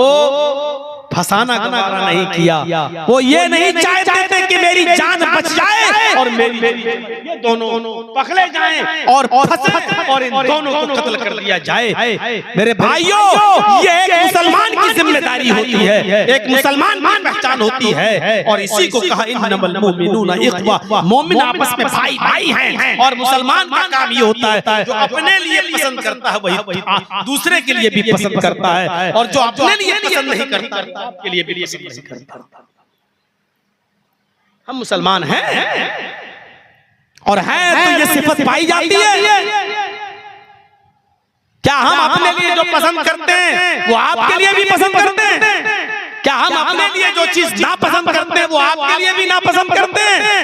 फंसाना गवारा नहीं किया। वो ये नहीं चाहते थे कि मेरी जान बच जाए और मेरी ये दोनों पकड़े जाएं और फंसे और इन दोनों को कत्ल कर दिया जाए। मेरे भाइयों, ये एक मुसलमान की जिम्मेदारी होती है, एक मुसलमान की पहचान होती है। और इसी को कहा इन्नमल मुमिनूना इख्वा, मोमिन आपस में भाई भाई हैं। और मुसलमान का काम ये होता है जो अपने लिए पसंद करता है वही दूसरे के लिए भी पसंद करता है, और जो अपने लिए पसंद नहीं करता आपके लिए भी पसंद नहीं करता। हम मुसलमान हैं और हैं तो ये सिफत पाई जाती है। क्या हम अपने लिए जो पसंद करते हैं वो आपके लिए भी पसंद करते हैं? क्या हम अपने लिए जो चीज नापसंद करते हैं वो आपके लिए भी नापसंद करते हैं?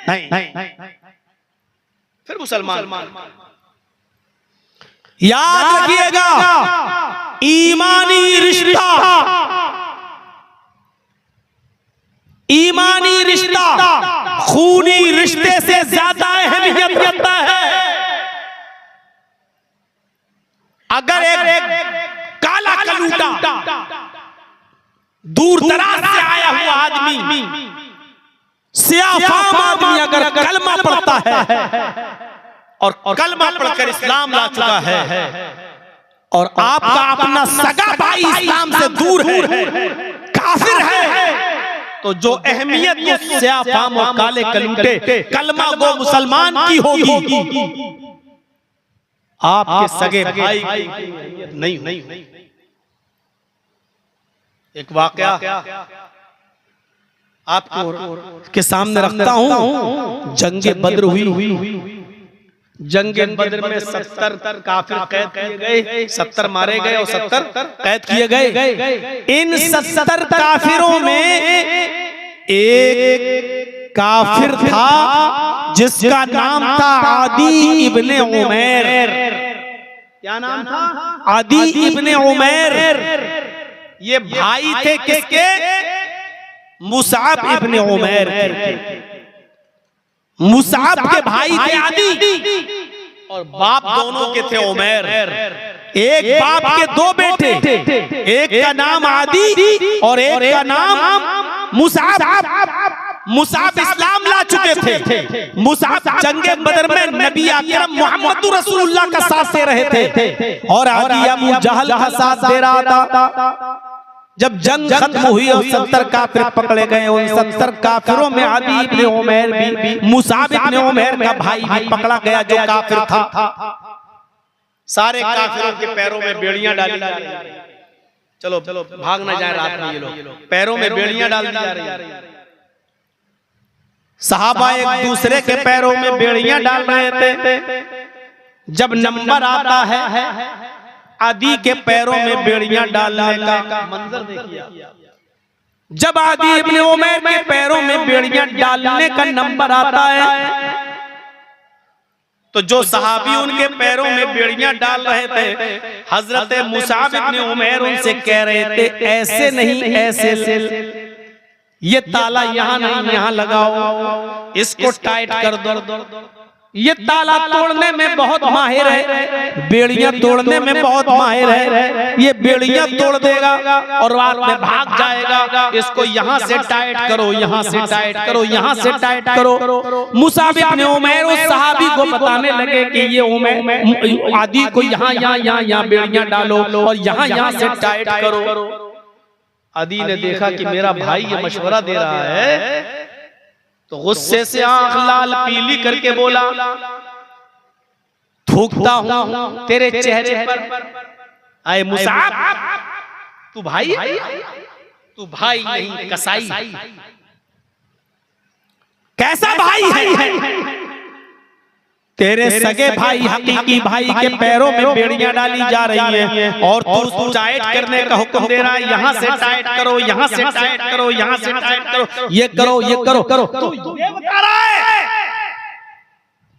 नहीं। फिर मुसलमान याद रखिएगा, ईमानी रिश्ता खूनी रिश्ते से ज्यादा अहमियत रखता है। अगर एक काला कलूटा दूर दराज से आया हुआ आदमी, सियाफाम आदमी अगर कलमा पढ़ता है और कलमा पढ़कर इस्लाम ला चुका है और आपका अपना सगा भाई इस्लाम से दूर है, काफिर है, तो जो अहमियत सियाफाम और काले कलूटे कलमा गो मुसलमान की होगी, आपके सगे भाई नहीं। एक वाकया आपको के सामने रखता हूं। जंगे बद्र हुई। जंगे बद्र में 70 काफिर कैद किए गए, 70 मारे गए और 70 कैद किए गए। इन 70 काफिरों में एक काफिर था जिसका नाम था आदी इब्ने उमैर। क्या नाम था? आदी इब्ने उमैर। ये भाई थे किसके? मुसाब इब्ने उमैर के। मुसाब के भाई थे आदी और बाप दोनों के थे उमैर। एक बाप के 2 बेटे, एक का नाम आदी और एक का नाम मुसाब। मुसाब इस्लाम ला चुके थे। मुसाब जंगे बदर में नबी अकरम मोहम्मद रसूलुल्लाह का साथ दे रहे थे और आदी अबू जहल का साथ दे रहा था। जब जंग खत्म हुई और 70 काफिर पकड़े गए, उन 70 काफिरों में आदी इब्ने उमैर भी, मुसाब इब्ने उमैर का भाई भी पकड़ा गया जो काफिर था। सारे काफिरों के पैरों में बेड़ियां डाली जा रही। चलो भाग ना जाए रात में ये लोग। पैरों में बेड़ियां डाल दी जा रही। सहाबा एक दूसरे के पैरों में बेड़ियां डाल रहे थे। जब नंबर आता है आदि के पैरों में बेड़ियां डालने का मंजर देखिए। जब आदि इब्ने उमैर के पैरों में बेड़ियां डालने का नंबर आता है तो जो सहाबी उनके पैरों में बेड़ियां डाल रहे थे, हजरत मुसाब इब्ने उमैर उनसे कह रहे थे ऐसे नहीं, ऐसे, ये ताला यहाँ नहीं यहाँ लगाओ, इसको टाइट कर दो। ये ताला तोड़ने में बहुत माहिर है, बेड़ियां तोड़ने में बहुत माहिर है, ये बेड़ियां तोड़ देगा और रात में भाग जाएगा, इसको यहाँ से टाइट करो, यहाँ से टाइट करो, यहाँ से टाइट करो। मुसाब इब्ने उमैर उस सहाबी को बताने लगे कि ये उमैर आदि को यहाँ बेड़ियां डालो और यहाँ से टाइट करो। आदि ने देखा कि मेरा भाई ये मशवरा दे रहा है तो गुस्से से आंख लाल पीली करके बोला, थूकता हूं तेरे चेहरे पर। आए मुसाब, तू भाई है? तू भाई नहीं कसाई। कैसा भाई है? तेरे सगे भाई हकीकी भाई के पैरों में बेड़ियां डाली जा रही है और तू टाइट करने का हुक्म दे रहा है, यहाँ से टाइट करो, यहाँ से टाइट करो, यहाँ से टाइट करो, ये करो, ये करो। तू ये बता रहा है,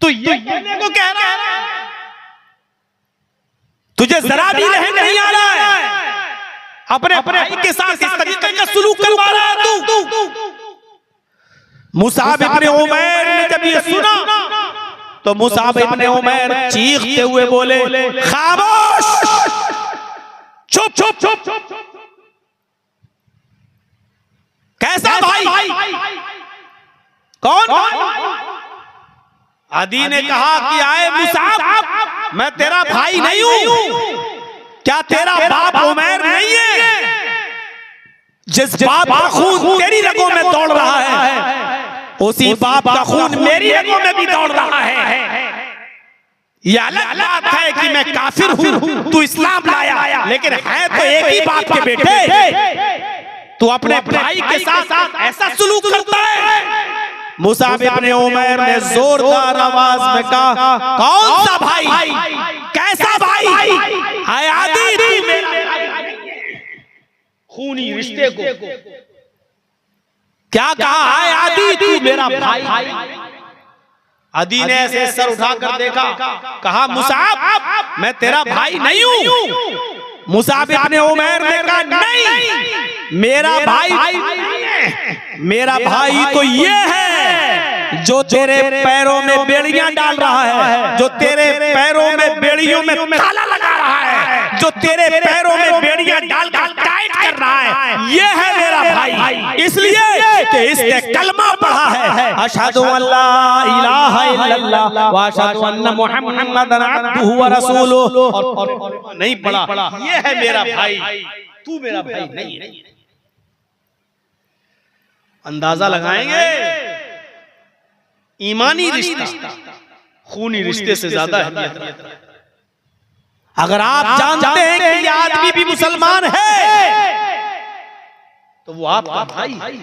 तू ये कहने को कह रहा है, तुझे जरा भी रहम नहीं आ रहा है, अपने भाई के साथ इस तरीके का सुलूक करवा रहा है तू। मुसाब इब्ने उमैर ने जब ये सुना तो मुसाब इब्ने उमैर चीखते हुए बोले, खामोश, चुप चुप चुप। कैसा भाई? कौन? आदि ने कहा कि आए मुसाब, मैं तेरा भाई नहीं हूं। क्या तेरा बाप उमैर नहीं है? जिस बाप का खून तेरी रगों में दौड़ रहा है उसी बाप का खून मेरी रगों में भी दौड़ रहा है। यह अलग बात है कि मैं काफिर हूं, तू इस्लाम लाया, लेकिन है तो एक ही बाप के बेटे। तू अपने भाई के साथ ऐसा सुलूक करता है? मुसाब इब्ने उमैर ने जोरदार आवाज में कहा, कौन सा भाई? कैसा भाई? है आदि तू मेरा खूनी रिश्ते को क्या कहा है? आदि तू मेरा भाई। आदि ने ऐसे सर उठाकर देखा, कहा मुसाब मैं तेरा भाई नहीं हूं। मुसाब इब्ने उमैर ने कहा नहीं, मेरा भाई मेरा भाई तो ये है जो तेरे पैरों में बेड़ियां डाल रहा है, जो तेरे पैरों में बेड़ियों में ताला लगा रहा है, जो तेरे पैरों में बेड़ियां डाल टाइट कर रहा है, ये है मेरा भाई। इसलिए कि इसने कलमा पढ़ा है, अशहदु अल्ला इलाहा इल्लल्लाह व अशहदु अन्न मुहम्मदन अब्दुहु व रसूलुहु, और नहीं पढ़ा, ये है मेरा भाई, तू मेरा भाई नहीं है। अंदाजा लगाएंगे ईमानी रिश्ता खूनी रिश्ते से ज्यादा अहमियत। अगर आप जानते हैं कि ये आदमी भी मुसलमान है तो वो आपका भाई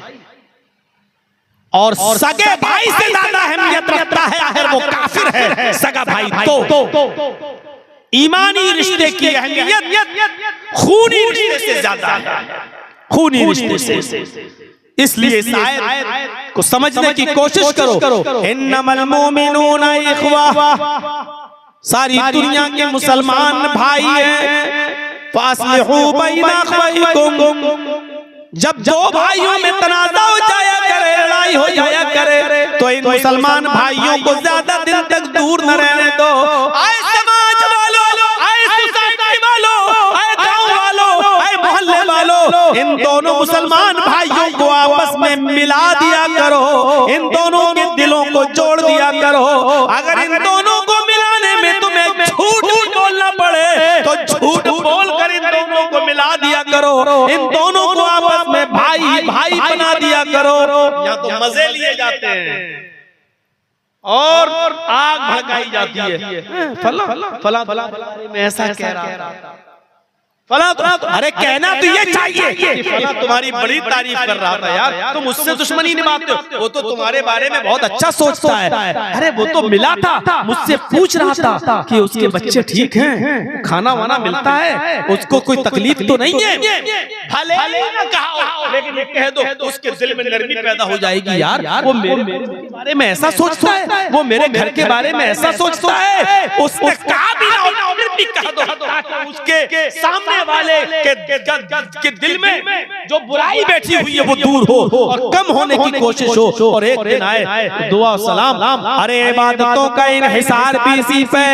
और सगे भाई से ज्यादा अहमियत रखता है अगर वो काफिर है सगा भाई तो ईमानी रिश्ते की अहमियत खूनी रिश्ते से ज्यादा है, खूनी रिश्ते से। इसलिए इस आयत को समझने की कोशिश करो। इन्नमल मोमिनूना इख्वा, सारी दुनिया के मुसलमान भाई हैं। फास्लिहू बैना अख्वैकुम, जब दो भाइयों में तनाज़ा हो जाया करे, लड़ाई हो जाया करे, तो इन मुसलमान भाइयों को ज्यादा दिन तक दूर न रहने दो। आए समाज वालों, आए सोसाइटी वालों, आए गांव वालों, आए मोहल्ले वालों, इन दोनों मुसलमान भाइयों को आपस में मिला दिया करो, इन दोनों के दिलों को जोड़ दिया करो। अगर इन दोनों को मिलाने में तुम्हें झूठ बोलना पड़े तो झूठ बोलकर इन दोनों को मिला दिया करो, इन दोनों को आपस में भाई भाई बना दिया करो। यहाँ तो मजे लिए जाते हैं और आग भड़काई जाती है, फला फला फला फला मैं ऐसा कह रहा था, फला अरे कहना तो ये चाहिए कि फला तुम्हारी बड़ी तारीफ कर रहा था यार, तुम उससे दुश्मनी निभाते हो, वो तो तुम्हारे बारे में बहुत अच्छा सोचता है। अरे वो तो मिला था, मुझसे पूछ रहा था कि उसके बच्चे ठीक हैं, खाना वाना मिलता है, उसको कोई तकलीफ तो नहीं है। भले ना कहा, लेकिन ये कह दो उसके दिल में नरमी पैदा हो जाएगी यार, वो मेरे बारे में ऐसा सोचता है, वो मेरे घर के बारे में ऐसा सोचता है। उसने कहा भी ना, फिर भी कह दो उसके सामने वाले के दिल में जो बुराई बैठी हुई है वो दूर हो और कम होने की कोशिश हो। और एक दिन आए दुआ सलाम, अरे इबादतों का इन्हिसार भी इसी पे,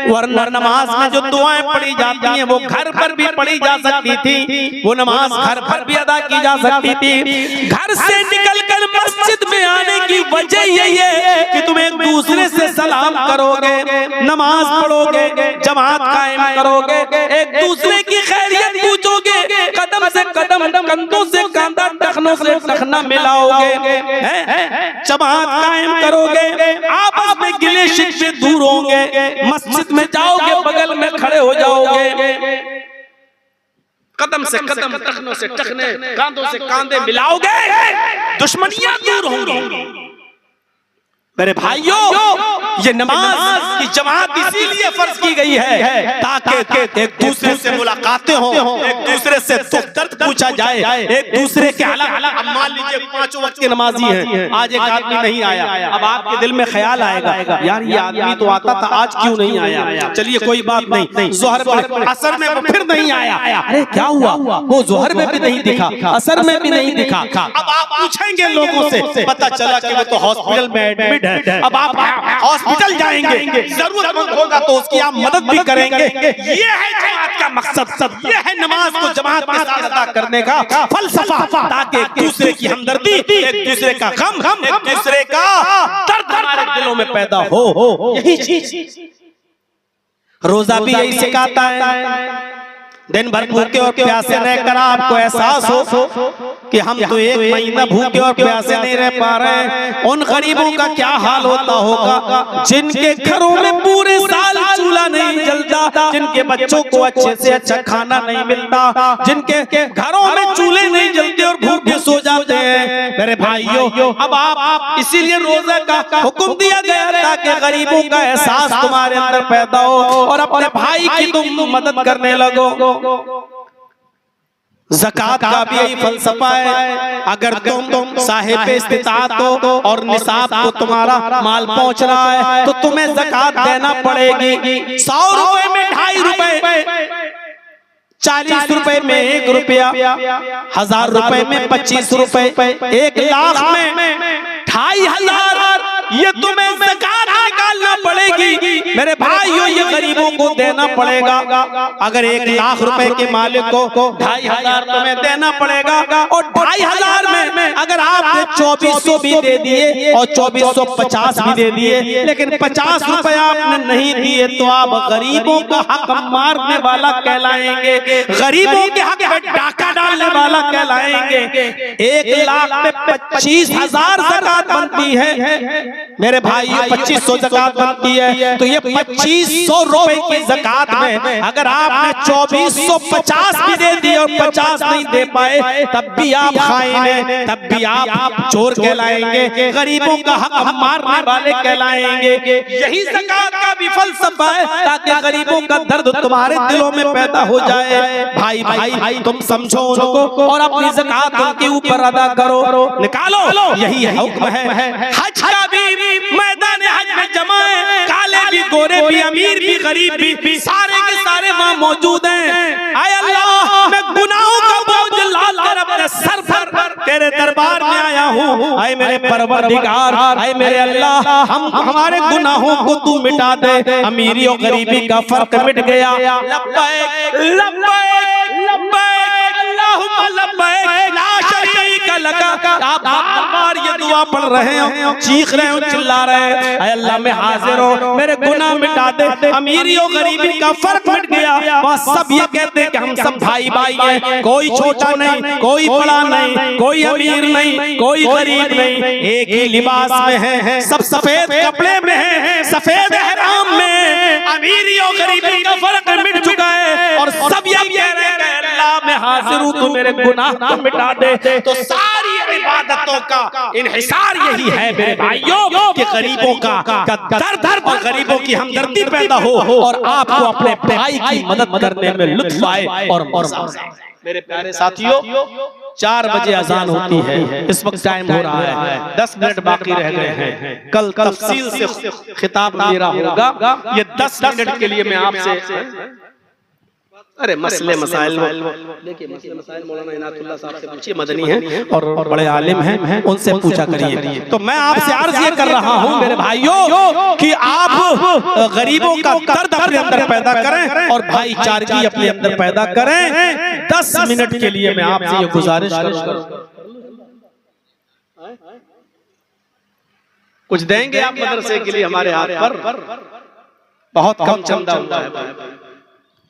वरना नमाज में जो दुआएं पढ़ी जाती हैं वो घर पर भी पढ़ी जा सकती थी, वो नमाज घर पर भी अदा की जा सकती थी। घर से निकलकर मस्जिद में आने की वजह यही है कि तुम एक दूसरे से सलाम करोगे, नमाज पढ़ोगे, जमात कायम करोगे, एक दूसरे की खैरियत पूछोगे, कदम से कदम, कंधों से कंधा, टखनों से टखना मिलाओगे, जमात कायम करोगे, आपस में गिले शिकवे दूर होंगे, मस्जिद में जाओगे बगल में खड़े हो जाओगे, कदम से कदम, टखनों से टखने, कांधों से कांधे मिलाओगे, दुश्मनियां दूर होंगी। मेरे भाइयों, ये नमाज की जमात इसीलिए फर्ज की गई है ताकि एक दूसरे से मुलाकातें हो, एक दूसरे से दुख दर्द पूछा जाए, एक दूसरे के हालात। अब मान लीजिए 5 वक्त के नमाजी हैं, आज एक आदमी नहीं आया, अब आपके दिल में ख्याल आएगा यार ये आदमी तो आता था, आज क्यों नहीं आया? चलिए कोई बात नहीं, जोहर में, असर में वो फिर नहीं आया, अरे क्या हुआ? वो जोहर में भी नहीं दिखा, असर में भी नहीं दिखा। अब आप पूछेंगे लोगों से, पता चला कि वो तो हॉस्पिटल में एडमिट है। अब आप हॉस्पिटल जाएंगे, जरूरतमंद होगा तो उसकी आप मदद भी करेंगे। ये है जमात का मकसद, ये है नमाज को जमात के साथ अदा करने का फलसफा, ताकि एक दूसरे की हमदर्दी, एक दूसरे का गम, एक दूसरे का दर्द हमारे दिलों में पैदा हो। यही चीज रोजा भी यही सिखाता है। दिन भर भूखे और प्यासे रहकर आपको एहसास हो कि हम तो 1 महीना भूखे और प्यासे नहीं रह पा रहे हैं। उन गरीबों का क्या हाल होता होगा जिनके घरों में पूरे साल चूल्हा नहीं जलता, जिनके बच्चों को अच्छे से अच्छा खाना नहीं मिलता, जिनके घरों में चूल्हे नहीं जलते और भूखे सो जाते हैं। मेरे भाइयों, अब आप इसीलिए रोजा का हुक्म दिया गया ताकि गरीबों का एहसास तुम्हारे अंदर पैदा हो और अपने भाई की तुम मदद करने लगो। ज़कात का भी यही फलसफा है। अगर तुम साहिब इस्तिताअत हो और निसाब को तुम्हारा माल पहुंच रहा है तो तुम्हें ज़कात देना पड़ेगी। 100 रुपए में 2.5 रुपए, 40 रुपए में 1 रुपया, 1000 रुपए में 25 रुपए, 1 लाख में 2500, ये तुम्हें ज़कात निकालना पड़ेगी। मेरे भाइयों, ये गरीबों को देना पड़ेगा। अगर 1 लाख रुपए के मालिक को 2500 तुम्हें देना पड़ेगा और 2500 में अगर आपने 2400 भी दे दिए और 2450 भी दे दिए, लेकिन 50 रुपए आपने नहीं दिए तो आप गरीबों का हक मारने वाला कहलाएंगे, गरीबों के हक में डाका डालने वाला कहलाएंगे। 1 लाख में 25,000 ज़कात बनती है। मेरे भाइयों, 2500 ज़कात बनती है, तो ये 2500 रुपए की ज़कात में अगर आपने 2450 भी दे दी और 50 नहीं दे पाए, तब भी आप खाइन हैं, तब भी आप चोर कहलाएंगे, गरीबों का हक हम मारने वाले कहलाएंगे। यही ज़कात का भी फलसफा है ताकि गरीबों का दर्द तुम्हारे दिलों में पैदा हो जाए। भाई भाई, तुम समझो उनको और अपनी ज़कात उनके ऊपर अदा करो, निकालो। यही हुक्म है। हज का भी मैदान हज में जमा है, काले भी, गोरे भी, अमीर भी, गरीब भी, सारे के सारे वहाँ मौजूद हैं। आय अल्लाह, मैं गुनाहों का बोझ लाद कर अपने सर पर तेरे दरबार में आया हूँ। आए मेरे परवरदिगार, आए मेरे अल्लाह, हमारे गुनाहों को तू मिटा दे। अमीरी और गरीबी का फर्क मिट गया। लब्बैक लब्बैक लब्बैक अल्लाहुम्मा लब्बैक ला शरीका लक। आप बार ये दुआ पढ़ रहे हो, चीख रहे हो, चिल्ला रहे हैं, अल्लाह मैं हाजिर हूँ, मेरे गुनाह मिटा दे। अमीरी और गरीबी का फर्क मिट गया। वह सब ये कहते हैं कि हम सब भाई भाई हैं, कोई छोटा नहीं, कोई बड़ा नहीं, कोई अमीर नहीं, कोई गरीब नहीं, एक ही लिबास में है, सब सफेद कपड़े में है, सफेद एहराम में। अमीरी और गरीबी का फर्क मिट चुका है और सब ये कह रहे हैं हाजिर हूँ, तू मेरे गुनाह को मिटा दे। तो सारी इबादतों का इन्हिसार यही है मेरे भाइयों कि गरीबों का दर्द और गरीबों की हमदर्दी पैदा हो और आपको अपने भाई की मदद करने में लुत्फ आए और मजा आए। मेरे प्यारे साथियों, 4 बजे अजान होती है, इस वक्त टाइम हो रहा है, 10 मिनट बाकी रह गए हैं। कल तफसील से खिताब मेरा होगा। ये 10 मिनट के लिए मैं आपसे अरे मसले मसाइल देखिए, मसले मसाइल मौलाना इनायतुल्लाह साहब से पूछिए, मदनी हैं और बड़े आलिम हैं, उनसे पूछा करिए। तो मैं आपसे अर्ज ये कर रहा हूँ मेरे भाइयों कि आप गरीबों का दर्द अपने अंदर पैदा करें और भाईचारगी अपने अंदर पैदा करें। 10 मिनट के लिए मैं आपसे ये गुजारिश करूँ, कुछ देंगे आप मदरसे के लिए? हमारे हाथ पर बहुत कम चंदा होता है,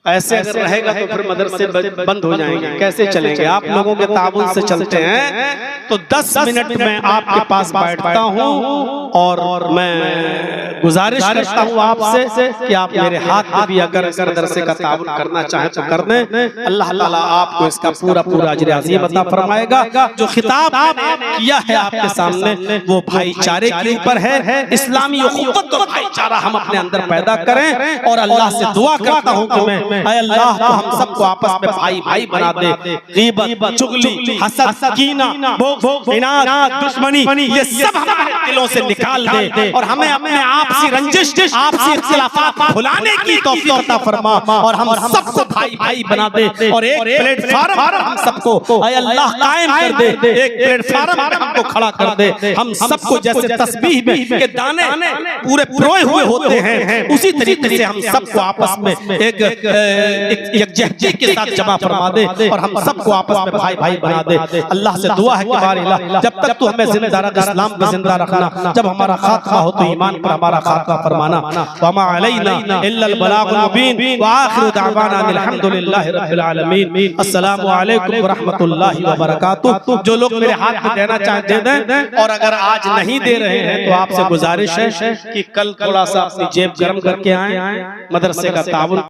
ऐसे अगर रहेगा तो फिर मदरसे बंद हो जाएंगे, कैसे चलेंगे? आप लोगों के ताबून से चलते हैं। तो 10 मिनट में आपके पास बैठता हूँ और मैं गुजारिश करता हूँ आपसे कि आप मेरे हाथ में भी अगर मदरसे का ताबून करना चाहें तो कर दें। अल्लाह ताला आपको इसका पूरा पूरा अजर अज़ीम अता फरमाएगा। जो खिताब किया है आपके सामने वो भाईचारे के ऊपर है। इस्लामी उख़्वत और भाईचारा हम अपने अंदर पैदा करें और अल्लाह से दुआ करता हूँ कि मैं ऐ अल्लाह तो हम सबको आपस में भाई भाई बना दे। गीबत, चुगली, हसद, कीना, बुग़्ज़, इनाद, दुश्मनी ये सब हमारे दिलों से निकाल दे और हमें अपने आपसी रंजिश, आपसी इख्तिलाफात भुलाने की तौफीक अता फरमा और हम सबको भाई भाई बना दे और एक प्लेटफार्म हम सबको ऐ अल्लाह कायम कर दे। एक प्लेटफार्म हमको खड़ा कर दे। हम सबको जैसे तस्बीह में के दाने पूरे पिरोए हुए होते हैं, उसी तरीके से हम सबको आपस में एक यकजहती के साथ जमा फरमा दे और हम सबको आपस में भाई भाई बना दे। अल्लाह से दुआ है कि बारी अल्लाह जब तक तू हमें जिंदा रख, इस्लाम पे जिंदा रखना, जब हमारा खात्मा हो तो ईमान पर हमारा खात्मा फरमाना। वमा अलैना इल्लल बलागुल मुबीन व आखिरु दअवाना अल्हम्दुलिल्लाहि रब्बिल आलमीन। अस्सलामु अलैकुम व रहमतुल्लाहि व बरकातुहू। जो लोग मेरे हाथ में देना चाहें दे दें और अगर आज नहीं दे रहे हैं तो आपसे गुजारिश है कि कल थोड़ा सा अपनी जेब गर्म करके आए, मदरसे का ताउन